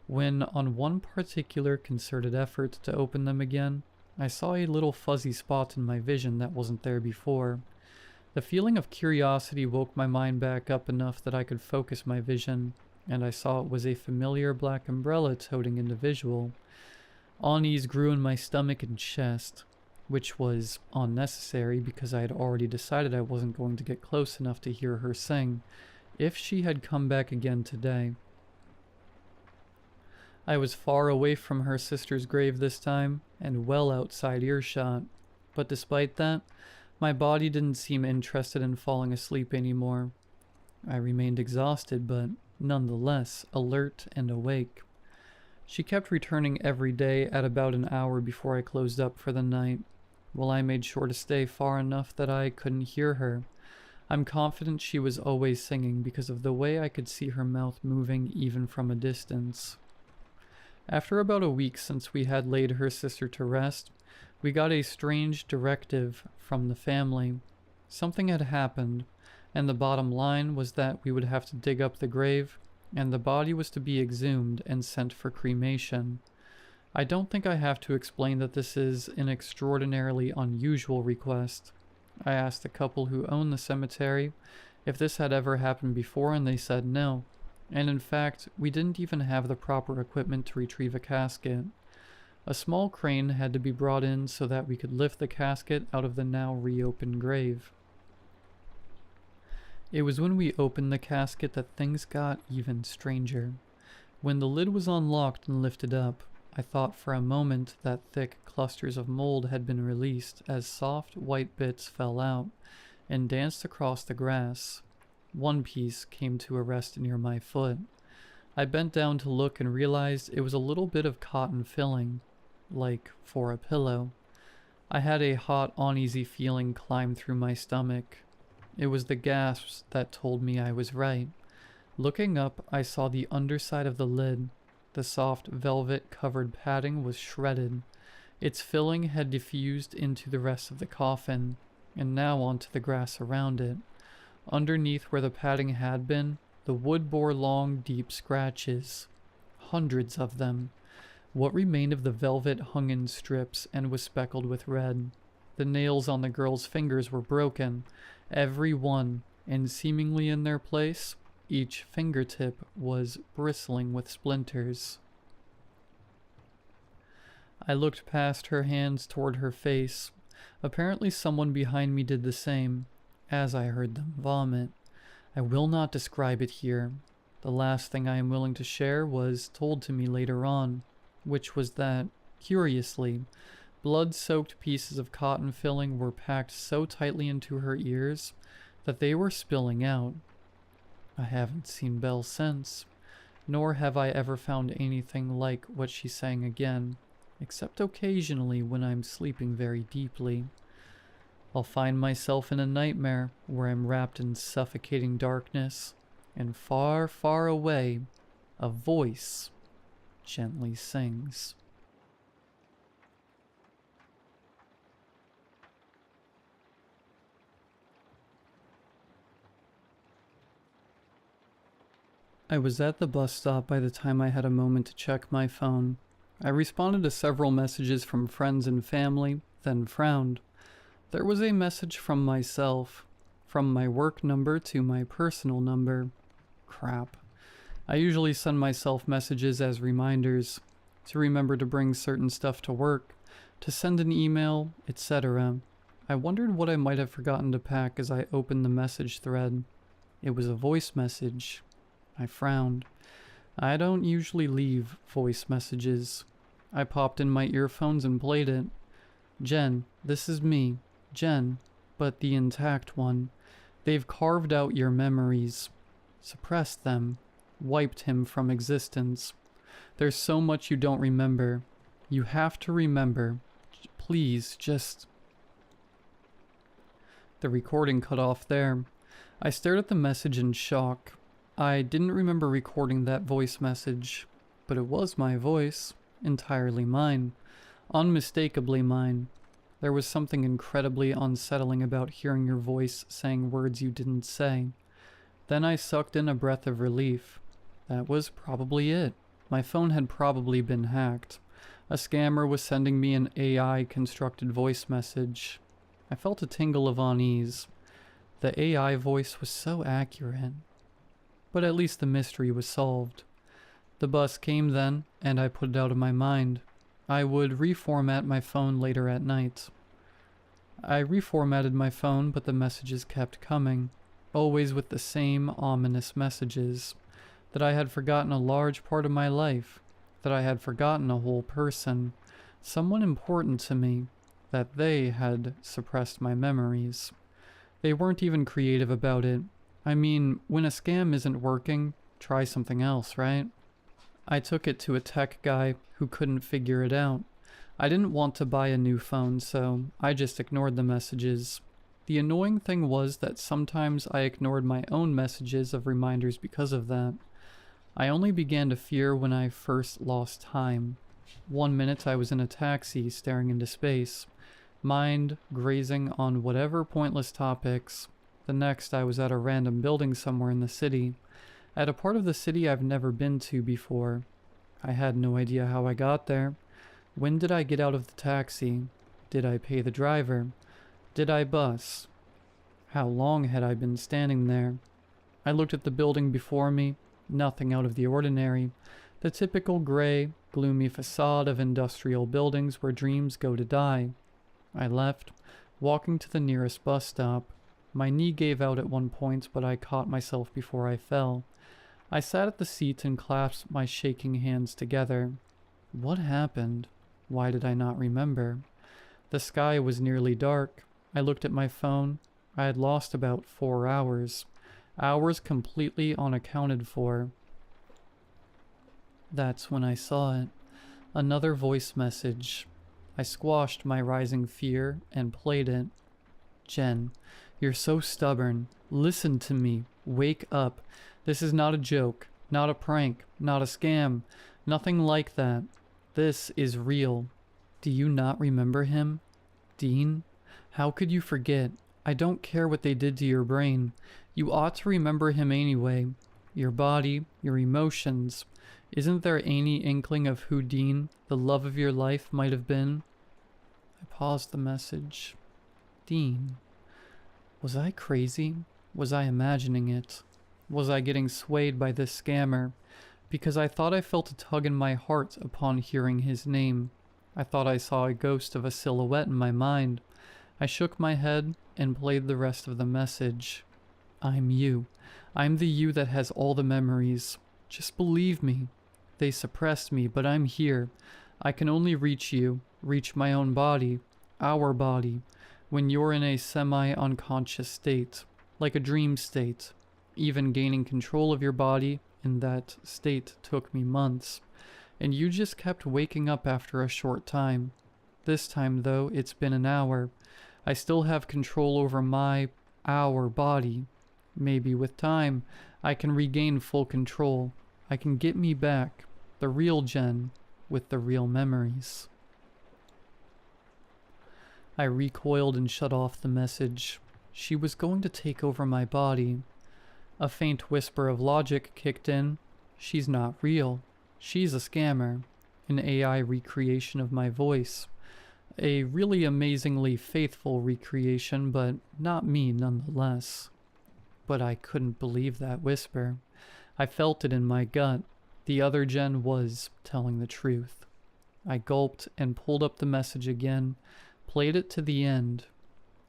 S1: when on one particular concerted effort to open them again, I saw a little fuzzy spot in my vision that wasn't there before. The feeling of curiosity woke my mind back up enough that I could focus my vision, and I saw it was a familiar black umbrella-toting individual. Unease grew in my stomach and chest, which was unnecessary because I had already decided I wasn't going to get close enough to hear her sing, if she had come back again today. I was far away from her sister's grave this time, and well outside earshot, but despite that, my body didn't seem interested in falling asleep anymore. I remained exhausted, but nonetheless alert and awake. She kept returning every day at about an hour before I closed up for the night, while I made sure to stay far enough that I couldn't hear her. I'm confident she was always singing because of the way I could see her mouth moving even from a distance. After about a week since we had laid her sister to rest, we got a strange directive from the family. Something had happened, and the bottom line was that we would have to dig up the grave, and the body was to be exhumed and sent for cremation. I don't think I have to explain that this is an extraordinarily unusual request. I asked the couple who owned the cemetery if this had ever happened before, and they said no. And in fact, we didn't even have the proper equipment to retrieve a casket. A small crane had to be brought in so that we could lift the casket out of the now reopened grave. It was when we opened the casket that things got even stranger. When the lid was unlocked and lifted up, I thought for a moment that thick clusters of mold had been released as soft white bits fell out and danced across the grass. One piece came to a rest near my foot. I bent down to look and realized it was a little bit of cotton filling, like for a pillow. I had a hot, uneasy feeling climb through my stomach. It was the gasps that told me I was right. Looking up, I saw the underside of the lid. The soft velvet-covered padding was shredded. Its filling had diffused into the rest of the coffin, and now onto the grass around it. Underneath where the padding had been, the wood bore long, deep scratches. Hundreds of them. What remained of the velvet hung in strips and was speckled with red. The nails on the girl's fingers were broken, every one, and seemingly in their place, Each fingertip was bristling with splinters. I looked past her hands toward her face. Apparently someone behind me did the same, as I heard them vomit. I will not describe it here. The last thing I am willing to share was told to me later on, which was that, curiously, blood-soaked pieces of cotton filling were packed so tightly into her ears that they were spilling out. I haven't seen Belle since, nor have I ever found anything like what she sang again, except occasionally when I'm sleeping very deeply. I'll find myself in a nightmare where I'm wrapped in suffocating darkness, and far, far away, a voice gently sings. I was at the bus stop by the time I had a moment to check my phone. I responded to several messages from friends and family, then frowned. There was a message from myself, from my work number to my personal number. Crap. I usually send myself messages as reminders, to remember to bring certain stuff to work, to send an email, etc. I wondered what I might have forgotten to pack as I opened the message thread. It was a voice message. I frowned. I don't usually leave voice messages. I popped in my earphones and played it. Jen, this is me. Jen, but the intact one. They've carved out your memories. Suppressed them. Wiped him from existence. There's so much you don't remember. You have to remember. Please, just... The recording cut off there. I stared at the message in shock. I didn't remember recording that voice message, but it was my voice, entirely mine, unmistakably mine. There was something incredibly unsettling about hearing your voice saying words you didn't say. Then I sucked in a breath of relief. That was probably it. My phone had probably been hacked. A scammer was sending me an AI-constructed voice message. I felt a tingle of unease. The AI voice was so accurate. But at least the mystery was solved. The bus came then, and I put it out of my mind. I would reformat my phone later at night. I reformatted my phone, but the messages kept coming, always with the same ominous messages. That I had forgotten a large part of my life, that I had forgotten a whole person, someone important to me, that they had suppressed my memories. They weren't even creative about it. I mean, when a scam isn't working, try something else, right? I took it to a tech guy who couldn't figure it out. I didn't want to buy a new phone, so I just ignored the messages. The annoying thing was that sometimes I ignored my own messages of reminders because of that. I only began to fear when I first lost time. 1 minute I was in a taxi staring into space, mind grazing on whatever pointless topics. The next I was at a random building somewhere in the city, at a part of the city I've never been to before. I had no idea how I got there. When did I get out of the taxi? Did I pay the driver? Did I bus? How long had I been standing there? I looked at the building before me, nothing out of the ordinary. The typical gray, gloomy facade of industrial buildings where dreams go to die. I left, walking to the nearest bus stop. My knee gave out at one point, but I caught myself before I fell. I sat at the seat and clasped my shaking hands together. What happened? Why did I not remember? The sky was nearly dark. I looked at my phone. I had lost about 4 hours. Hours completely unaccounted for. That's when I saw it. Another voice message. I squashed my rising fear and played it. Jen, you're so stubborn. Listen to me. Wake up. This is not a joke, not a prank, not a scam, nothing like that. This is real. Do you not remember him? Dean? How could you forget? I don't care what they did to your brain. You ought to remember him anyway. Your body, your emotions. Isn't there any inkling of who Dean, the love of your life, might have been? I paused the message. Dean. Was I crazy? Was I imagining it? Was I getting swayed by this scammer? Because I thought I felt a tug in my heart upon hearing his name. I thought I saw a ghost of a silhouette in my mind. I shook my head and played the rest of the message. I'm you. I'm the you that has all the memories. Just believe me. They suppressed me, but I'm here. I can only reach you, reach my own body, our body, when you're in a semi-unconscious state, like a dream state. Even gaining control of your body in that state took me months, and you just kept waking up after a short time. This time, though, it's been an hour. I still have control over our body. Maybe with time, I can regain full control. I can get me back, the real Jen, with the real memories. I recoiled and shut off the message. She was going to take over my body. A faint whisper of logic kicked in. She's not real. She's a scammer. An AI recreation of my voice. A really amazingly faithful recreation, but not me nonetheless. But I couldn't believe that whisper. I felt it in my gut. The other Jen was telling the truth. I gulped and pulled up the message again, played it to the end.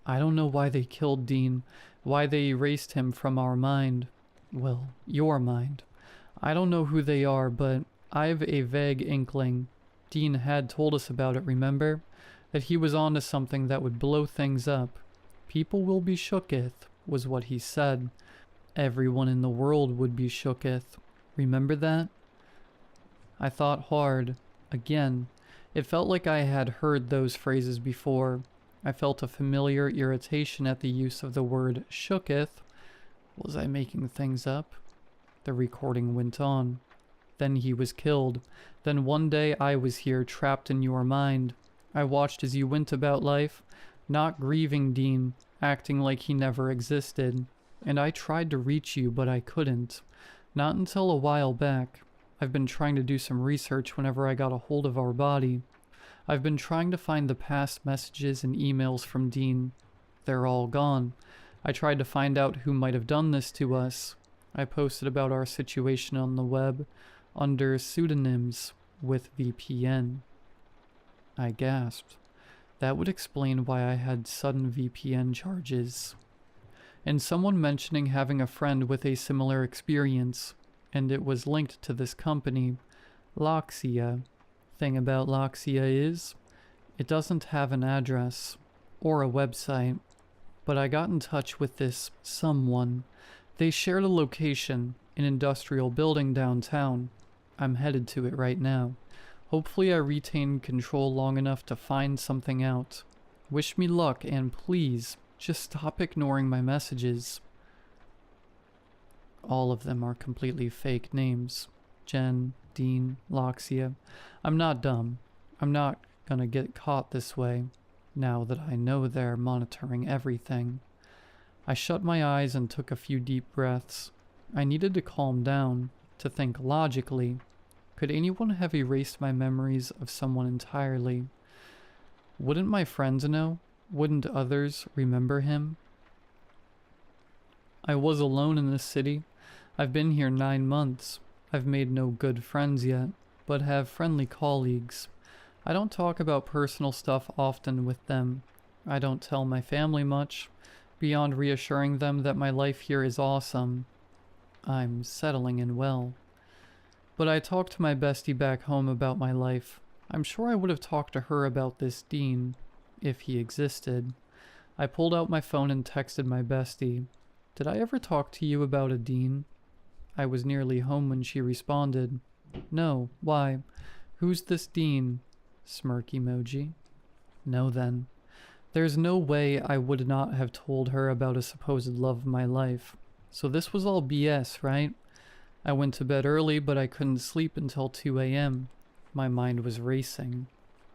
S1: I don't know why they killed Dean, why they erased him from our mind. Well, your mind. I don't know who they are, but I've a vague inkling. Dean had told us about it, remember? That he was onto something that would blow things up. People will be shooketh, was what he said. Everyone in the world would be shooketh. Remember that? I thought hard. Again. It felt like I had heard those phrases before. I felt a familiar irritation at the use of the word shooketh. Was I making things up? The recording went on. Then he was killed. Then one day I was here, trapped in your mind. I watched as you went about life, not grieving Dean, acting like he never existed. And I tried to reach you, but I couldn't. Not until a while back. I've been trying to do some research whenever I got a hold of our body. I've been trying to find the past messages and emails from Dean. They're all gone. I tried to find out who might have done this to us. I posted about our situation on the web under pseudonyms with VPN. I gasped. That would explain why I had sudden VPN charges. And someone mentioning having a friend with a similar experience, and it was linked to this company, Loxia. Thing about Loxia is, it doesn't have an address or a website, but I got in touch with this someone. They shared a location, an industrial building downtown. I'm headed to it right now. Hopefully I retain control long enough to find something out. Wish me luck, and please, just stop ignoring my messages. All of them are completely fake names. Jen, Dean, Loxia. I'm not dumb. I'm not gonna get caught this way, now that I know they're monitoring everything. I shut my eyes and took a few deep breaths. I needed to calm down, to think logically. Could anyone have erased my memories of someone entirely? Wouldn't my friends know? Wouldn't others remember him? I was alone in this city. I've been here 9 months. I've made no good friends yet, but have friendly colleagues. I don't talk about personal stuff often with them. I don't tell my family much, beyond reassuring them that my life here is awesome. I'm settling in well. But I talked to my bestie back home about my life. I'm sure I would have talked to her about this Dean, if he existed. I pulled out my phone and texted my bestie. Did I ever talk to you about a Dean? I was nearly home when she responded. No, why? Who's this Dean? Smirk emoji. No then. There's no way I would not have told her about a supposed love of my life. So this was all BS, right? I went to bed early, but I couldn't sleep until 2 a.m. My mind was racing.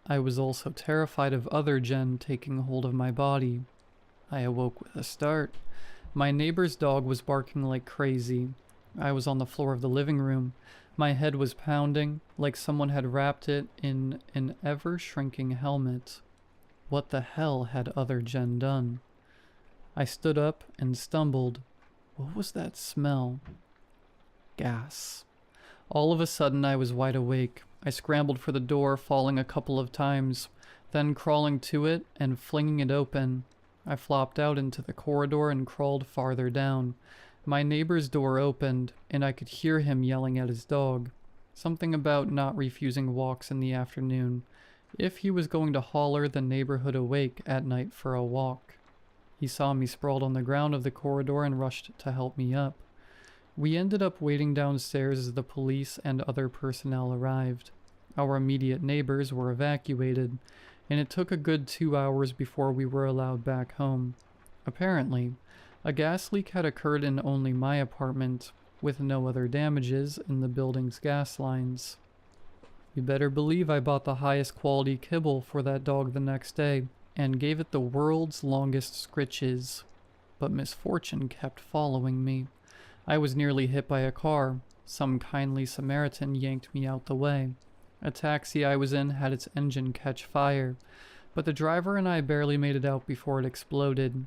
S1: I was also terrified of other Jen taking hold of my body. I awoke with a start. My neighbor's dog was barking like crazy. I was on the floor of the living room. My head was pounding, like someone had wrapped it in an ever-shrinking helmet. What the hell had other Jen done? I stood up and stumbled. What was that smell? Gas. All of a sudden, I was wide awake. I scrambled for the door, falling a couple of times, then crawling to it and flinging it open. I flopped out into the corridor and crawled farther down. My neighbor's door opened, and I could hear him yelling at his dog. Something about not refusing walks in the afternoon, if he was going to holler the neighborhood awake at night for a walk. He saw me sprawled on the ground of the corridor and rushed to help me up. We ended up waiting downstairs as the police and other personnel arrived. Our immediate neighbors were evacuated, and it took a good 2 hours before we were allowed back home. Apparently, a gas leak had occurred in only my apartment, with no other damages in the building's gas lines. You better believe I bought the highest quality kibble for that dog the next day, and gave it the world's longest scritches. But misfortune kept following me. I was nearly hit by a car. Some kindly Samaritan yanked me out the way. A taxi I was in had its engine catch fire, but the driver and I barely made it out before it exploded.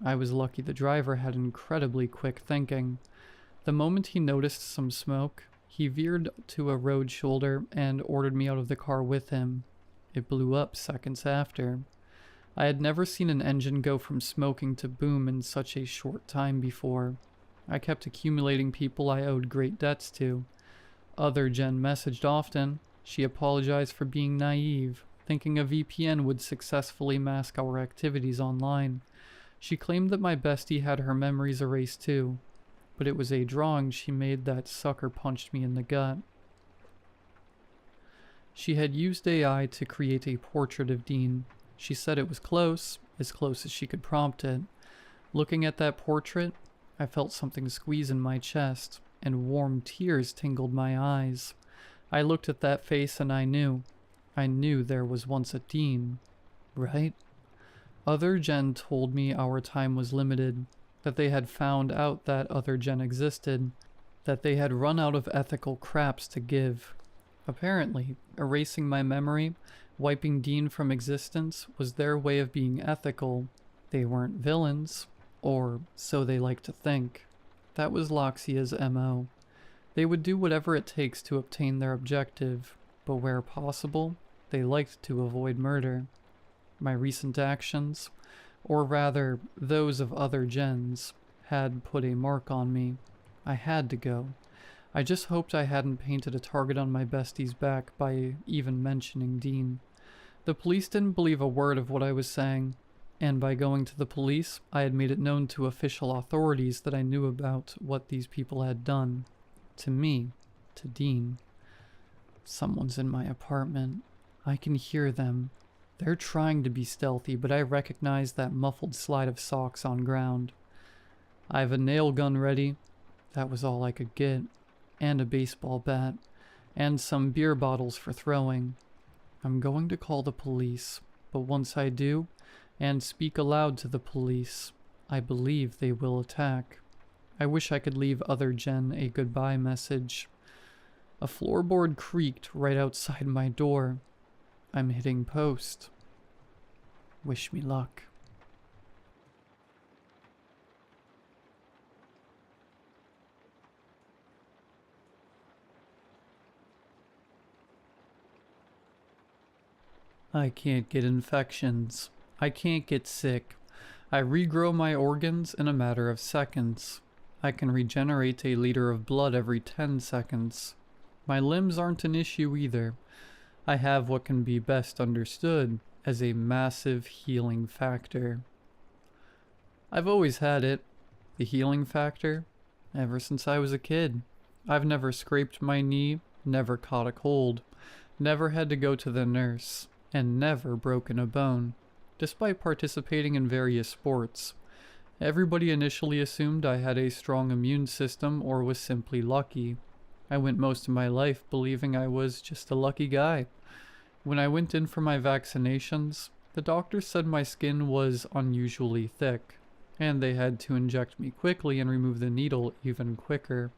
S1: I was lucky the driver had incredibly quick thinking. The moment he noticed some smoke, he veered to a road shoulder and ordered me out of the car with him. It blew up seconds after. I had never seen an engine go from smoking to boom in such a short time before. I kept accumulating people I owed great debts to. Other Jen messaged often. She apologized for being naive, thinking a VPN would successfully mask our activities online. She claimed that my bestie had her memories erased too, but it was a drawing she made that sucker punched me in the gut. She had used AI to create a portrait of Dean. She said it was close as she could prompt it. Looking at that portrait, I felt something squeeze in my chest, and warm tears tingled my eyes. I looked at that face and I knew there was once a Dean, right? Other Jen told me our time was limited, that they had found out that other Jen existed, that they had run out of ethical craps to give. Apparently, erasing my memory, wiping Dean from existence, was their way of being ethical. They weren't villains, or so they liked to think. That was Loxia's MO. They would do whatever it takes to obtain their objective, but where possible, they liked to avoid murder. My recent actions, or rather, those of other Gens, had put a mark on me. I had to go. I just hoped I hadn't painted a target on my bestie's back by even mentioning Dean. The police didn't believe a word of what I was saying, and by going to the police, I had made it known to official authorities that I knew about what these people had done. To me, to Dean. Someone's in my apartment. I can hear them. They're trying to be stealthy, but I recognize that muffled slide of socks on ground. I have a nail gun ready. That was all I could get. And a baseball bat. And some beer bottles for throwing. I'm going to call the police, but once I do, and speak aloud to the police, I believe they will attack. I wish I could leave other Jen a goodbye message. A floorboard creaked right outside my door. I'm hitting post. Wish me luck. I can't get infections. I can't get sick. I regrow my organs in a matter of seconds. I can regenerate a liter of blood every 10 seconds. My limbs aren't an issue either. I have what can be best understood as a massive healing factor. I've always had it, the healing factor, ever since I was a kid. I've never scraped my knee, never caught a cold, never had to go to the nurse, and never broken a bone, despite participating in various sports. Everybody initially assumed I had a strong immune system or was simply lucky. I went most of my life believing I was just a lucky guy. When I went in for my vaccinations, the doctor said my skin was unusually thick, and they had to inject me quickly and remove the needle even quicker.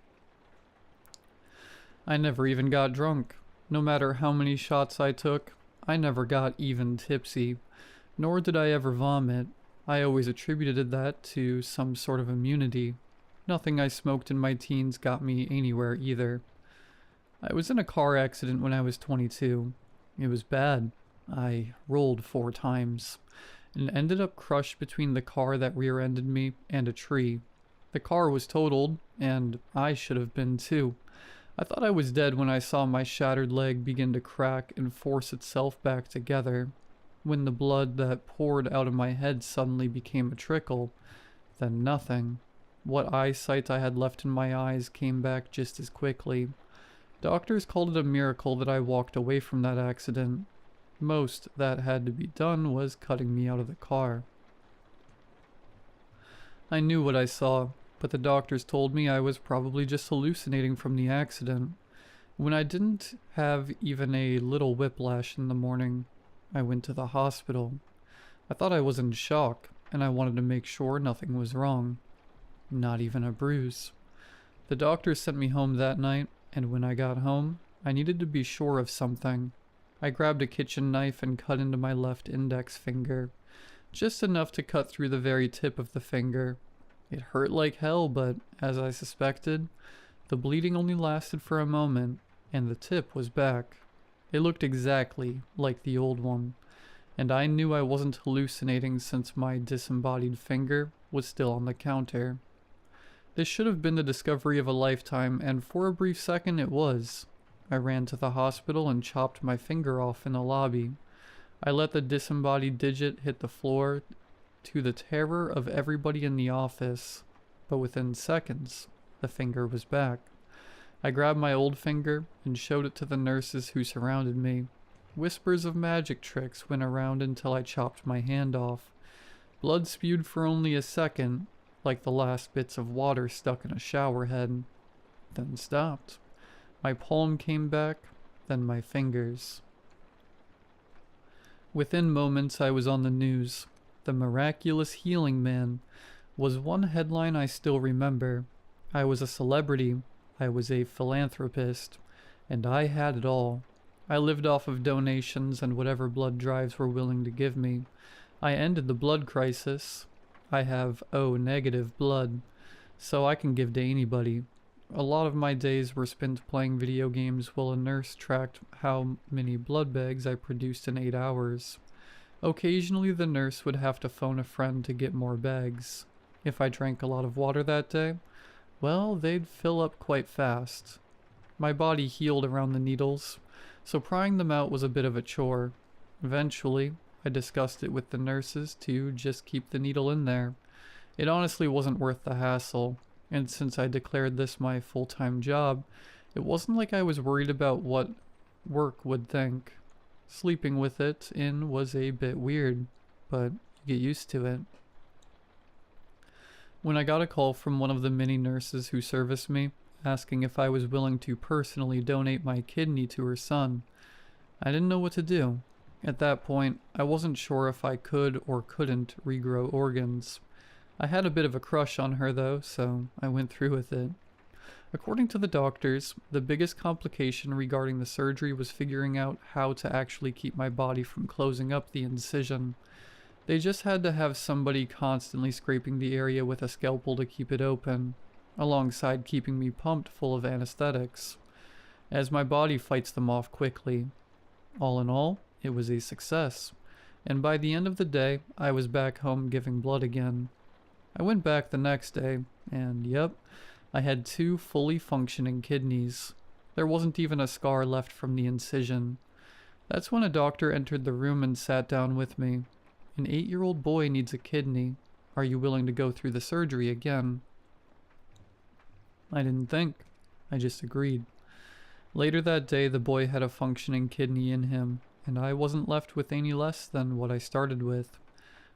S1: I never even got drunk. No matter how many shots I took, I never got even tipsy, nor did I ever vomit. I always attributed that to some sort of immunity. Nothing I smoked in my teens got me anywhere either. I was in a car accident when I was 22. It was bad. I rolled 4 times and ended up crushed between the car that rear-ended me and a tree. The car was totaled, and I should have been too. I thought I was dead when I saw my shattered leg begin to crack and force itself back together. When the blood that poured out of my head suddenly became a trickle, then nothing. What eyesight I had left in my eyes came back just as quickly. Doctors called it a miracle that I walked away from that accident. Most that had to be done was cutting me out of the car. I knew what I saw, but the doctors told me I was probably just hallucinating from the accident. When I didn't have even a little whiplash in the morning, I went to the hospital. I thought I was in shock, and I wanted to make sure nothing was wrong. Not even a bruise. The doctors sent me home that night, and when I got home, I needed to be sure of something. I grabbed a kitchen knife and cut into my left index finger, just enough to cut through the very tip of the finger. It hurt like hell, but as I suspected, the bleeding only lasted for a moment, and the tip was back. It looked exactly like the old one, and I knew I wasn't hallucinating since my disembodied finger was still on the counter. This should have been the discovery of a lifetime, and for a brief second it was. I ran to the hospital and chopped my finger off in the lobby. I let the disembodied digit hit the floor to the terror of everybody in the office, but within seconds, the finger was back. I grabbed my old finger and showed it to the nurses who surrounded me. Whispers of magic tricks went around until I chopped my hand off. Blood spewed for only a second, like the last bits of water stuck in a shower head, then stopped. My palm came back, then my fingers. Within moments I was on the news. The miraculous healing man was one headline I still remember. I was a celebrity, I was a philanthropist, and I had it all. I lived off of donations and whatever blood drives were willing to give me. I ended the blood crisis. I have O negative blood, so I can give to anybody. A lot of my days were spent playing video games while a nurse tracked how many blood bags I produced in 8 hours. Occasionally the nurse would have to phone a friend to get more bags. If I drank a lot of water that day, well, they'd fill up quite fast. My body healed around the needles, so prying them out was a bit of a chore. Eventually, I discussed it with the nurses to just keep the needle in there. It honestly wasn't worth the hassle, and since I declared this my full-time job, it wasn't like I was worried about what work would think. Sleeping with it in was a bit weird, but you get used to it. When I got a call from one of the many nurses who serviced me, asking if I was willing to personally donate my kidney to her son, I didn't know what to do. At that point, I wasn't sure if I could or couldn't regrow organs. I had a bit of a crush on her though, so I went through with it. According to the doctors, the biggest complication regarding the surgery was figuring out how to actually keep my body from closing up the incision. They just had to have somebody constantly scraping the area with a scalpel to keep it open, alongside keeping me pumped full of anesthetics, as my body fights them off quickly. All in all, it was a success, and by the end of the day, I was back home giving blood again. I went back the next day, and yep, I had 2 fully functioning kidneys. There wasn't even a scar left from the incision. That's when a doctor entered the room and sat down with me. An 8-year-old boy needs a kidney. Are you willing to go through the surgery again? I didn't think. I just agreed. Later that day, the boy had a functioning kidney in him, and I wasn't left with any less than what I started with.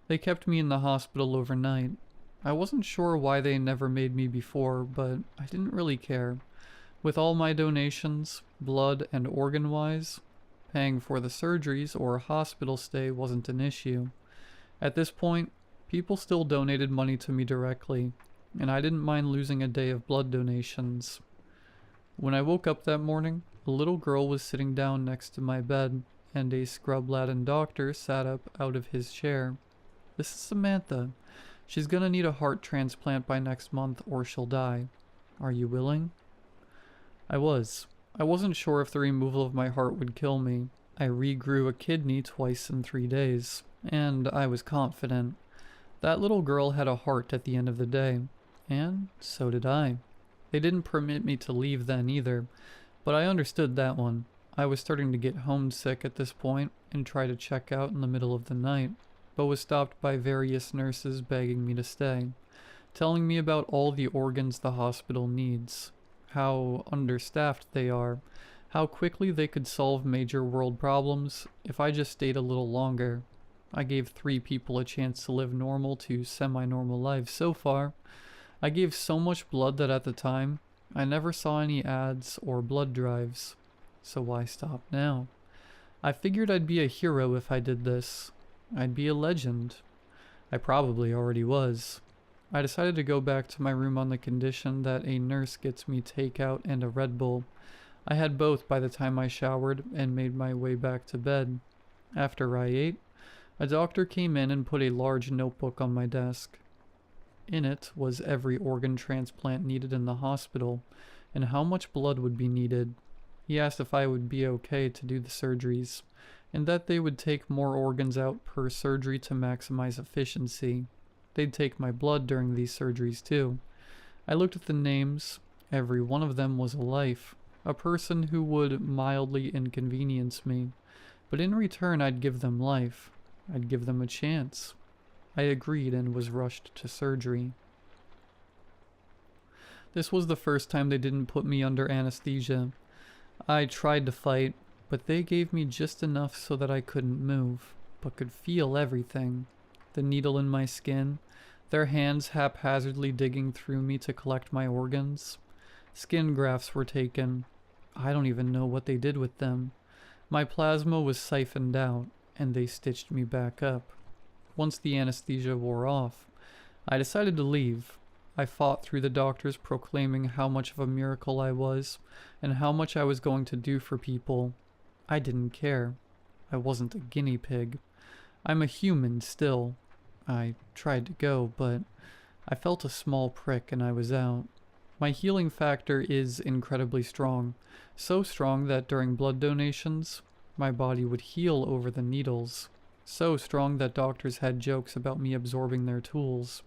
S1: They kept me in the hospital overnight. I wasn't sure why they never made me before, but I didn't really care. With all my donations, blood and organ-wise, paying for the surgeries or a hospital stay wasn't an issue. At this point, people still donated money to me directly, and I didn't mind losing a day of blood donations. When I woke up that morning, a little girl was sitting down next to my bed, and a scrub-laden doctor sat up out of his chair. This is Samantha. She's gonna need a heart transplant by next month or she'll die. Are you willing? I was. I wasn't sure if the removal of my heart would kill me. I regrew a kidney twice in 3 days, and I was confident. That little girl had a heart at the end of the day, and so did I. They didn't permit me to leave then either, but I understood that one. I was starting to get homesick at this point and try to check out in the middle of the night, but was stopped by various nurses begging me to stay, telling me about all the organs the hospital needs, how understaffed they are, how quickly they could solve major world problems if I just stayed a little longer. I gave 3 people a chance to live normal to semi-normal lives so far. I gave so much blood that at the time, I never saw any ads or blood drives. So why stop now? I figured I'd be a hero if I did this. I'd be a legend. I probably already was. I decided to go back to my room on the condition that a nurse gets me takeout and a Red Bull. I had both by the time I showered and made my way back to bed. After I ate, a doctor came in and put a large notebook on my desk. In it was every organ transplant needed in the hospital and how much blood would be needed. He asked if I would be okay to do the surgeries, and that they would take more organs out per surgery to maximize efficiency. They'd take my blood during these surgeries too. I looked at the names. Every one of them was a life, a person who would mildly inconvenience me, but in return I'd give them life. I'd give them a chance. I agreed and was rushed to surgery. This was the first time they didn't put me under anesthesia. I tried to fight, but they gave me just enough so that I couldn't move, but could feel everything. The needle in my skin, their hands haphazardly digging through me to collect my organs. Skin grafts were taken. I don't even know what they did with them. My plasma was siphoned out, and they stitched me back up. Once the anesthesia wore off, I decided to leave. I fought through the doctors proclaiming how much of a miracle I was, and how much I was going to do for people. I didn't care. I wasn't a guinea pig. I'm a human still. I tried to go, but I felt a small prick and I was out. My healing factor is incredibly strong, so strong that during blood donations, my body would heal over the needles. So strong that doctors had jokes about me absorbing their tools.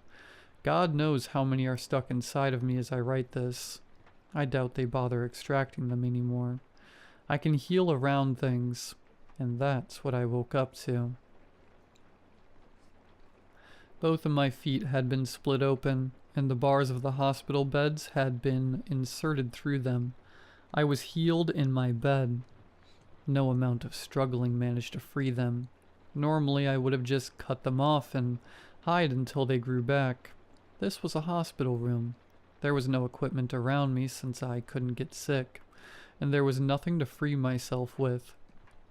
S1: God knows how many are stuck inside of me as I write this. I doubt they bother extracting them anymore. I can heal around things, and that's what I woke up to. Both of my feet had been split open, and the bars of the hospital beds had been inserted through them. I was healed in my bed. No amount of struggling managed to free them. Normally I would have just cut them off and hide until they grew back. This was a hospital room. There was no equipment around me since I couldn't get sick, and there was nothing to free myself with.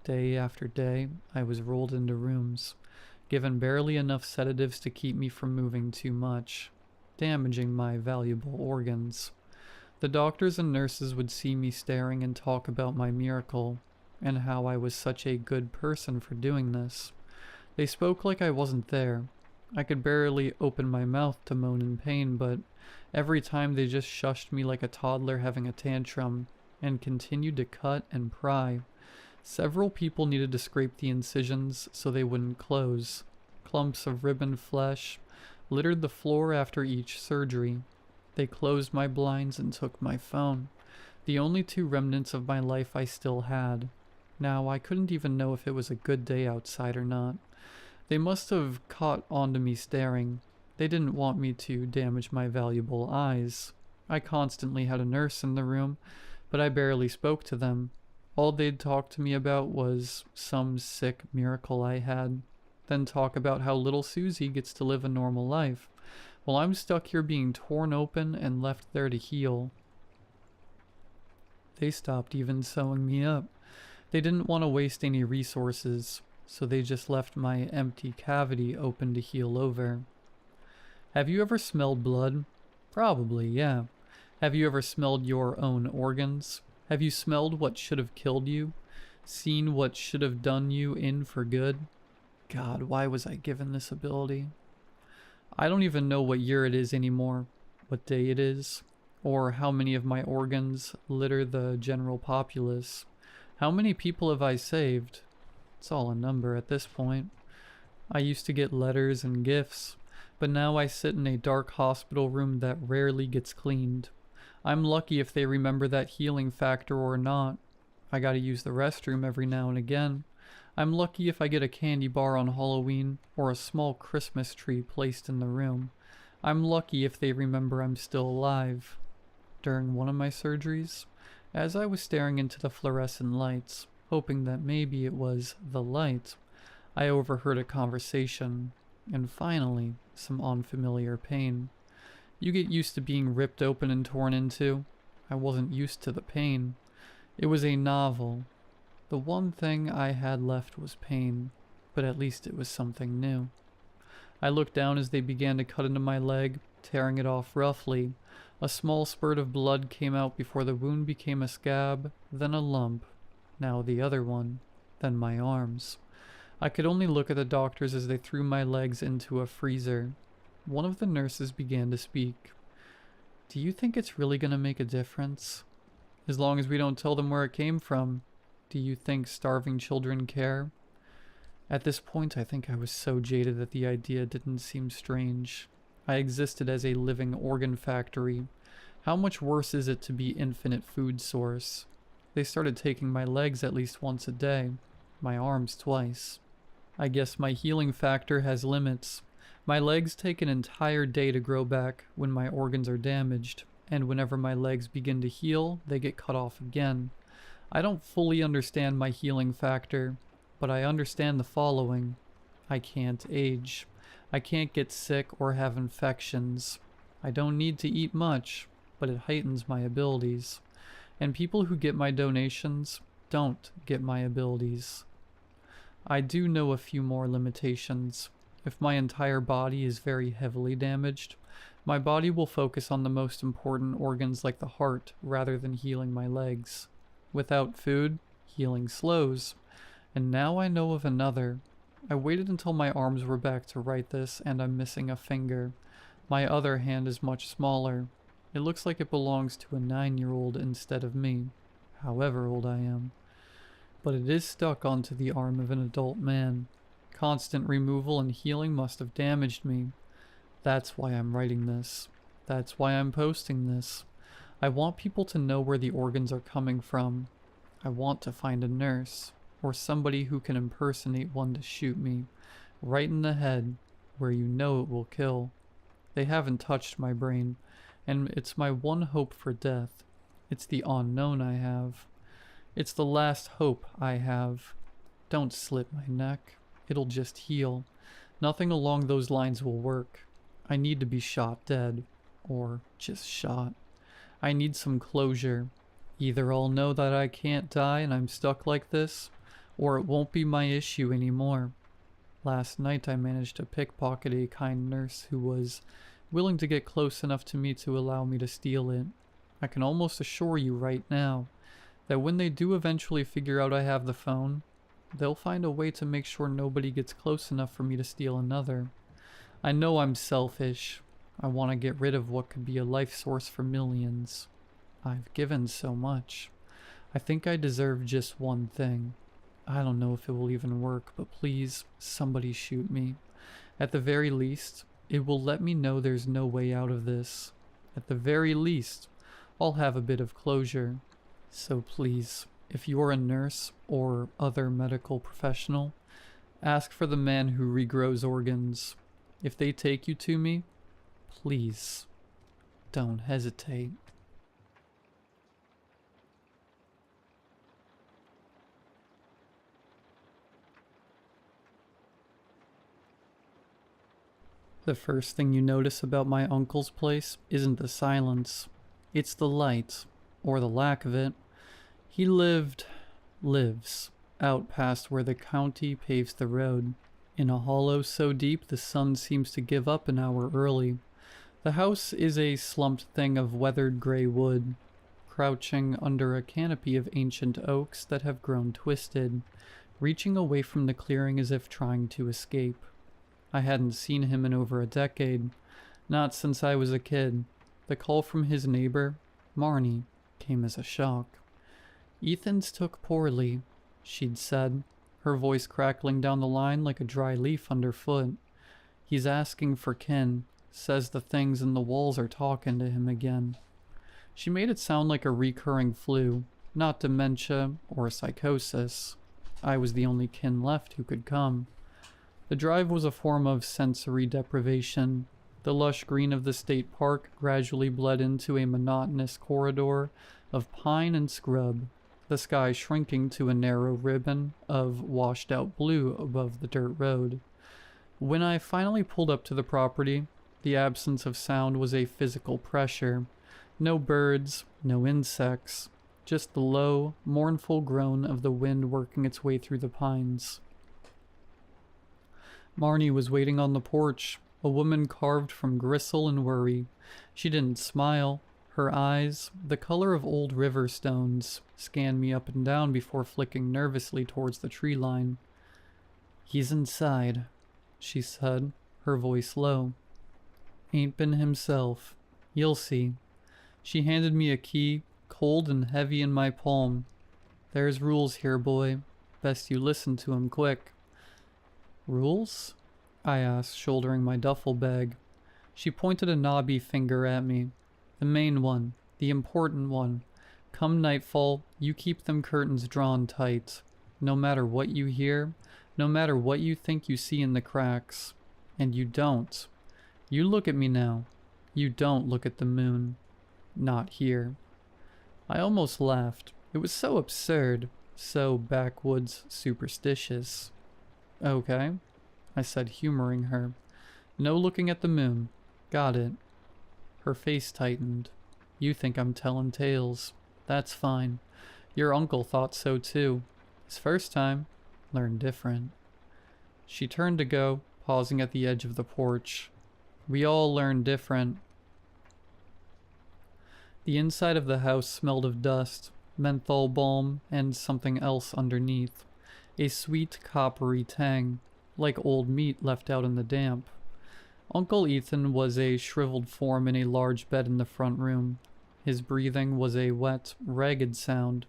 S1: Day after day, I was rolled into rooms, given barely enough sedatives to keep me from moving too much, damaging my valuable organs. The doctors and nurses would see me staring and talk about my miracle, and how I was such a good person for doing this. They spoke like I wasn't there. I could barely open my mouth to moan in pain, but every time they just shushed me like a toddler having a tantrum, and continued to cut and pry. Several people needed to scrape the incisions so they wouldn't close. Clumps of ribboned flesh littered the floor after each surgery. They closed my blinds and took my phone, the only 2 remnants of my life I still had. Now, I couldn't even know if it was a good day outside or not. They must have caught onto me staring. They didn't want me to damage my valuable eyes. I constantly had a nurse in the room, but I barely spoke to them. All they'd talk to me about was some sick miracle I had, then talk about how little Susie gets to live a normal life, while I'm stuck here being torn open and left there to heal. They stopped even sewing me up. They didn't want to waste any resources, so they just left my empty cavity open to heal over. Have you ever smelled blood? Probably, yeah. Have you ever smelled your own organs? Have you smelled what should have killed you? Seen what should have done you in for good? God, why was I given this ability? I don't even know what year it is anymore, what day it is, or how many of my organs litter the general populace. How many people have I saved? It's all a number at this point. I used to get letters and gifts, but now I sit in a dark hospital room that rarely gets cleaned. I'm lucky if they remember that healing factor or not. I gotta use the restroom every now and again. I'm lucky if I get a candy bar on Halloween or a small Christmas tree placed in the room. I'm lucky if they remember I'm still alive. During one of my surgeries, as I was staring into the fluorescent lights, hoping that maybe it was the light, I overheard a conversation, and finally, some unfamiliar pain. You get used to being ripped open and torn into. I wasn't used to the pain. It was a novel. The one thing I had left was pain, but at least it was something new. I looked down as they began to cut into my leg, tearing it off roughly. A small spurt of blood came out before the wound became a scab, then a lump, now the other one, then my arms. I could only look at the doctors as they threw my legs into a freezer. One of the nurses began to speak. "Do you think it's really going to make a difference? As long as we don't tell them where it came from, do you think starving children care?" At this point, I think I was so jaded that the idea didn't seem strange. I existed as a living organ factory. How much worse is it to be infinite food source? They started taking my legs at least once a day, my arms twice. I guess my healing factor has limits. My legs take an entire day to grow back when my organs are damaged, and whenever my legs begin to heal, they get cut off again. I don't fully understand my healing factor, but I understand the following. I can't age. I can't get sick or have infections. I don't need to eat much, but it heightens my abilities. And people who get my donations don't get my abilities. I do know a few more limitations. If my entire body is very heavily damaged, my body will focus on the most important organs like the heart rather than healing my legs. Without food, healing slows. And now I know of another. I waited until my arms were back to write this, and I'm missing a finger. My other hand is much smaller. It looks like it belongs to a 9-year-old instead of me, however old I am. But it is stuck onto the arm of an adult man. Constant removal and healing must have damaged me. That's why I'm writing this. That's why I'm posting this. I want people to know where the organs are coming from. I want to find a nurse, or somebody who can impersonate one to shoot me, right in the head, where you know it will kill. They haven't touched my brain, and it's my one hope for death. It's the unknown I have. It's the last hope I have. Don't slit my neck. It'll just heal. Nothing along those lines will work. I need to be shot dead, or just shot. I need some closure. Either I'll know that I can't die and I'm stuck like this, or it won't be my issue anymore. Last night I managed to pickpocket a kind nurse who was willing to get close enough to me to allow me to steal it. I can almost assure you right now that when they do eventually figure out I have the phone, they'll find a way to make sure nobody gets close enough for me to steal another. I know I'm selfish. I want to get rid of what could be a life source for millions. I've given so much. I think I deserve just one thing. I don't know if it will even work, but please, somebody shoot me. At the very least, it will let me know there's no way out of this. At the very least, I'll have a bit of closure. So please, if you're a nurse or other medical professional, ask for the man who regrows organs. If they take you to me, please, don't hesitate. The first thing you notice about my uncle's place isn't the silence. It's the light, or the lack of it. He lives, out past where the county paves the road, in a hollow so deep the sun seems to give up an hour early. The house is a slumped thing of weathered gray wood, crouching under a canopy of ancient oaks that have grown twisted, reaching away from the clearing as if trying to escape. I hadn't seen him in over a decade. Not since I was a kid. The call from his neighbor, Marnie, came as a shock. "Ethan's took poorly," she'd said, her voice crackling down the line like a dry leaf underfoot. "He's asking for kin, says the things in the walls are talking to him again." She made it sound like a recurring flu, not dementia or psychosis. I was the only kin left who could come. The drive was a form of sensory deprivation. The lush green of the state park gradually bled into a monotonous corridor of pine and scrub, the sky shrinking to a narrow ribbon of washed-out blue above the dirt road. When I finally pulled up to the property, the absence of sound was a physical pressure. No birds, no insects, just the low, mournful groan of the wind working its way through the pines. Marnie was waiting on the porch, a woman carved from gristle and worry. She didn't smile. Her eyes, the color of old river stones, scanned me up and down before flicking nervously towards the tree line. "He's inside," she said, her voice low. "Ain't been himself. You'll see." She handed me a key, cold and heavy in my palm. "There's rules here, boy. Best you listen to 'em quick." "Rules?" I asked, shouldering my duffel bag. She pointed a knobby finger at me. "The main one, the important one. Come nightfall, you keep them curtains drawn tight. No matter what you hear, no matter what you think you see in the cracks. And you don't. You look at me now. You don't look at the moon. Not here." I almost laughed. It was so absurd, so backwoods superstitious. "Okay," I said, humoring her. "No looking at the moon. Got it." Her face tightened. "You think I'm telling tales. That's fine. Your uncle thought so too. His first time. Learned different." She turned to go, pausing at the edge of the porch. "We all learn different." The inside of the house smelled of dust, menthol balm, and something else underneath. A sweet, coppery tang, like old meat left out in the damp. Uncle Ethan was a shriveled form in a large bed in the front room. His breathing was a wet, ragged sound.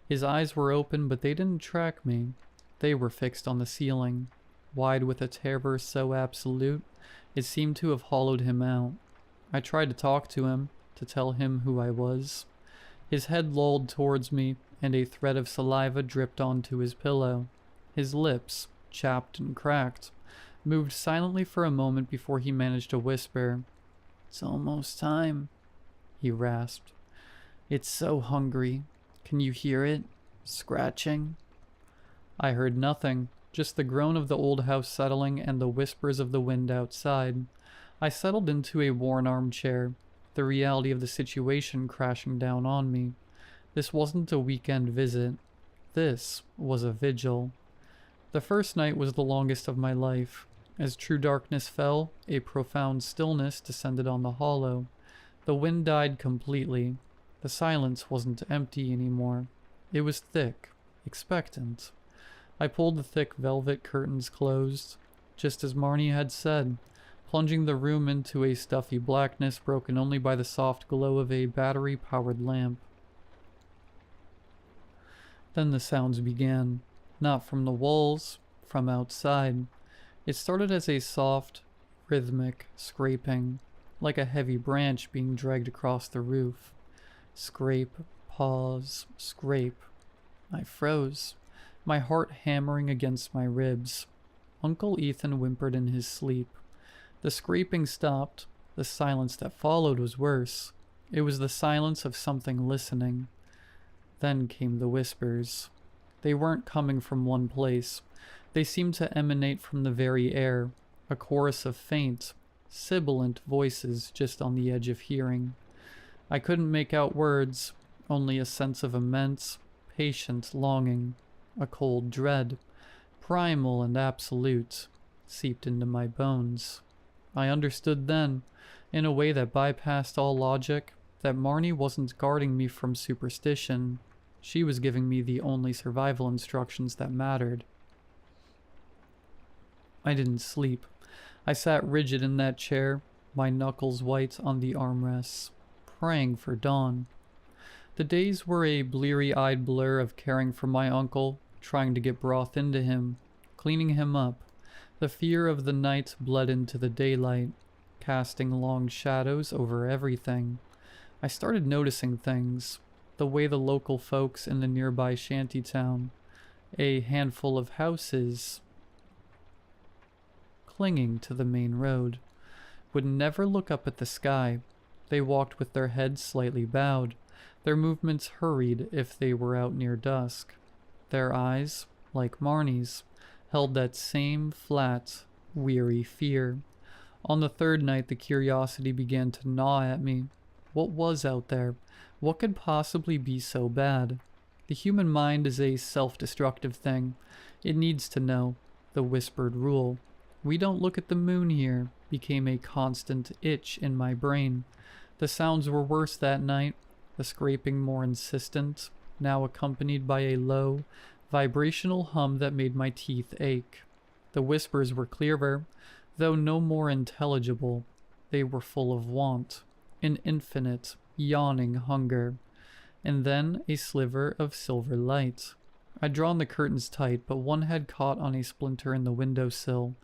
S1: His eyes were open, but they didn't track me. They were fixed on the ceiling, wide with a terror so absolute, it seemed to have hollowed him out. I tried to talk to him, to tell him who I was. His head lolled towards me, and a thread of saliva dripped onto his pillow. His lips, chapped and cracked, moved silently for a moment before he managed to whisper. "It's almost time," he rasped. "It's so hungry. Can you hear it? Scratching?" I heard nothing, just the groan of the old house settling and the whispers of the wind outside. I settled into a worn armchair, the reality of the situation crashing down on me. This wasn't a weekend visit. This was a vigil. The first night was the longest of my life. As true darkness fell, a profound stillness descended on the hollow. The wind died completely. The silence wasn't empty anymore. It was thick, expectant. I pulled the thick velvet curtains closed, just as Marnie had said, plunging the room into a stuffy blackness broken only by the soft glow of a battery-powered lamp. Then the sounds began, not from the walls, from outside. It started as a soft, rhythmic scraping, like a heavy branch being dragged across the roof. Scrape, pause, scrape. I froze, my heart hammering against my ribs. Uncle Ethan whimpered in his sleep. The scraping stopped. The silence that followed was worse. It was the silence of something listening. Then came the whispers. They weren't coming from one place. They seemed to emanate from the very air, a chorus of faint, sibilant voices just on the edge of hearing. I couldn't make out words, only a sense of immense, patient longing, a cold dread, primal and absolute, seeped into my bones. I understood then, in a way that bypassed all logic, that Marnie wasn't guarding me from superstition. She was giving me the only survival instructions that mattered. I didn't sleep. I sat rigid in that chair, my knuckles white on the armrests, praying for dawn. The days were a bleary-eyed blur of caring for my uncle, trying to get broth into him, cleaning him up. The fear of the night bled into the daylight, casting long shadows over everything. I started noticing things, the way the local folks in the nearby shantytown, a handful of houses clinging to the main road, would never look up at the sky. They walked with their heads slightly bowed, their movements hurried if they were out near dusk. Their eyes, like Marnie's, held that same flat, weary fear. On the third night, the curiosity began to gnaw at me. What was out there? What could possibly be so bad? The human mind is a self-destructive thing. It needs to know. The whispered rule. "We don't look at the moon here," became a constant itch in my brain. The sounds were worse that night, the scraping more insistent, now accompanied by a low, vibrational hum that made my teeth ache. The whispers were clearer, though no more intelligible. They were full of want, an infinite, yawning hunger. And then a sliver of silver light. I'd drawn the curtains tight, but one had caught on a splinter in the windowsill,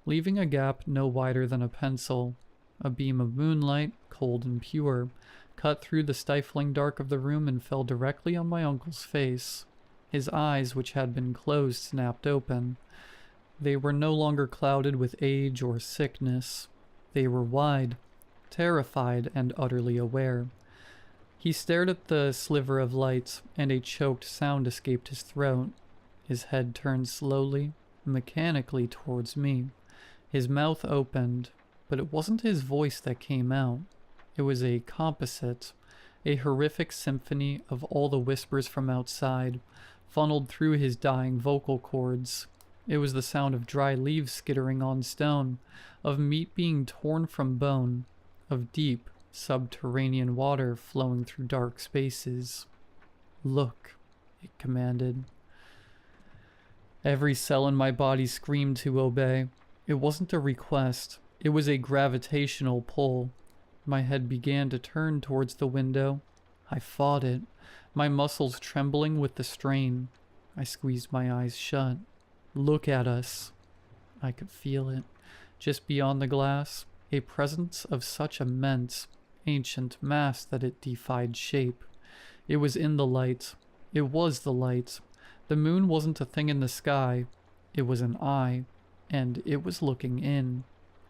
S1: leaving a gap no wider than a pencil. A beam of moonlight, cold and pure, cut through the stifling dark of the room and fell directly on my uncle's face. His eyes, which had been closed, snapped open. They were no longer clouded with age or sickness. They were wide, terrified, and utterly aware. He stared at the sliver of light, and a choked sound escaped his throat. His head turned slowly, mechanically towards me. His mouth opened, but it wasn't his voice that came out. It was a composite, a horrific symphony of all the whispers from outside, funneled through his dying vocal cords. It was the sound of dry leaves skittering on stone, of meat being torn from bone, of deep, subterranean water flowing through dark spaces. "Look," it commanded. Every cell in my body screamed to obey. It wasn't a request, it was a gravitational pull. My head began to turn towards the window. I fought it, my muscles trembling with the strain. I squeezed my eyes shut. "Look at us." I could feel it. Just beyond the glass, a presence of such immense, ancient mass that it defied shape. It was in the light. It was the light. The moon wasn't a thing in the sky. It was an eye, and it was looking in,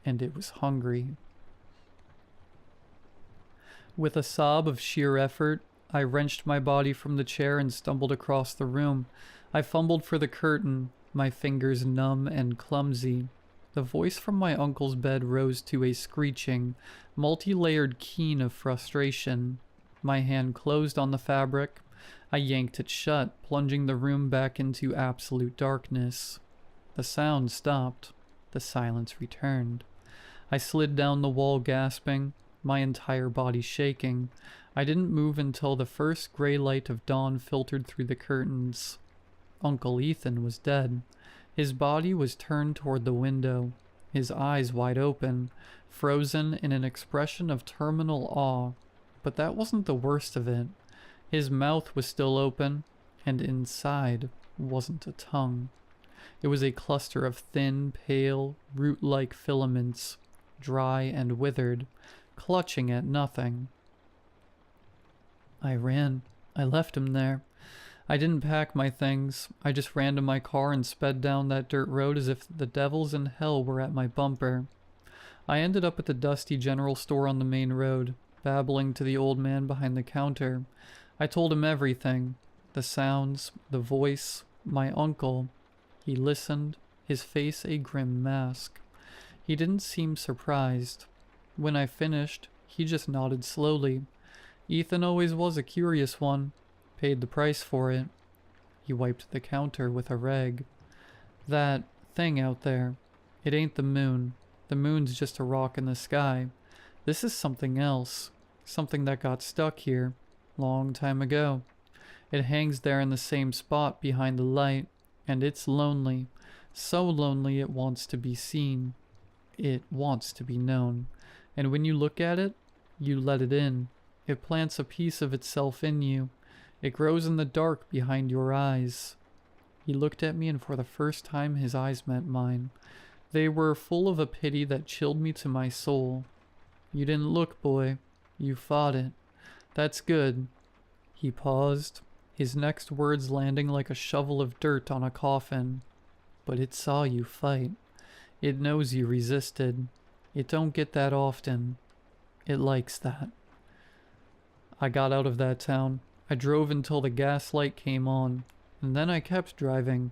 S1: and it was hungry. With a sob of sheer effort, I wrenched my body from the chair and stumbled across the room. I fumbled for the curtain, my fingers numb and clumsy. The voice from my uncle's bed rose to a screeching, multi-layered keen of frustration. My hand closed on the fabric. I yanked it shut, plunging the room back into absolute darkness. The sound stopped. The silence returned. I slid down the wall gasping, my entire body shaking. I didn't move until the first gray light of dawn filtered through the curtains. Uncle Ethan was dead. His body was turned toward the window, his eyes wide open, frozen in an expression of terminal awe. But that wasn't the worst of it. His mouth was still open, and inside wasn't a tongue. It was a cluster of thin, pale, root-like filaments, dry and withered, clutching at nothing. I ran. I left him there. I didn't pack my things. I just ran to my car and sped down that dirt road as if the devils in hell were at my bumper. I ended up at the dusty general store on the main road, babbling to the old man behind the counter. I told him everything. The sounds, the voice, my uncle. He listened, his face a grim mask. He didn't seem surprised. When I finished, he just nodded slowly. Ethan always was a curious one. Paid the price for it. He wiped the counter with a rag. "That thing out there, it ain't the moon. The moon's just a rock in the sky. This is something else. Something that got stuck here. Long time ago. It hangs there in the same spot behind the light, and it's lonely. So lonely it wants to be seen." It wants to be known. And when you look at it, you let it in. It plants a piece of itself in you. It grows in the dark behind your eyes. He looked at me, and for the first time his eyes met mine. They were full of a pity that chilled me to my soul. You didn't look, boy. You fought it. That's good. He paused, his next words landing like a shovel of dirt on a coffin. But it saw you fight. It knows you resisted. It don't get that often. It likes that. I got out of that town. I drove until the gas light came on, and then I kept driving.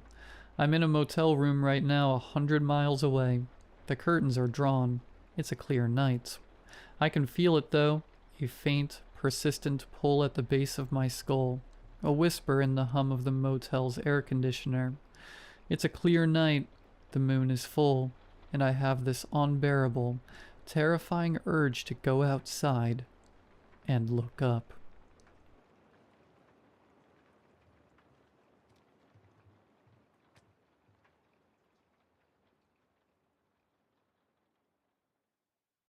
S1: I'm in a motel room right now 100 miles away. The curtains are drawn. It's a clear night. I can feel it though, a faint, persistent pull at the base of my skull, a whisper in the hum of the motel's air conditioner. It's a clear night, the moon is full, and I have this unbearable, terrifying urge to go outside and look up.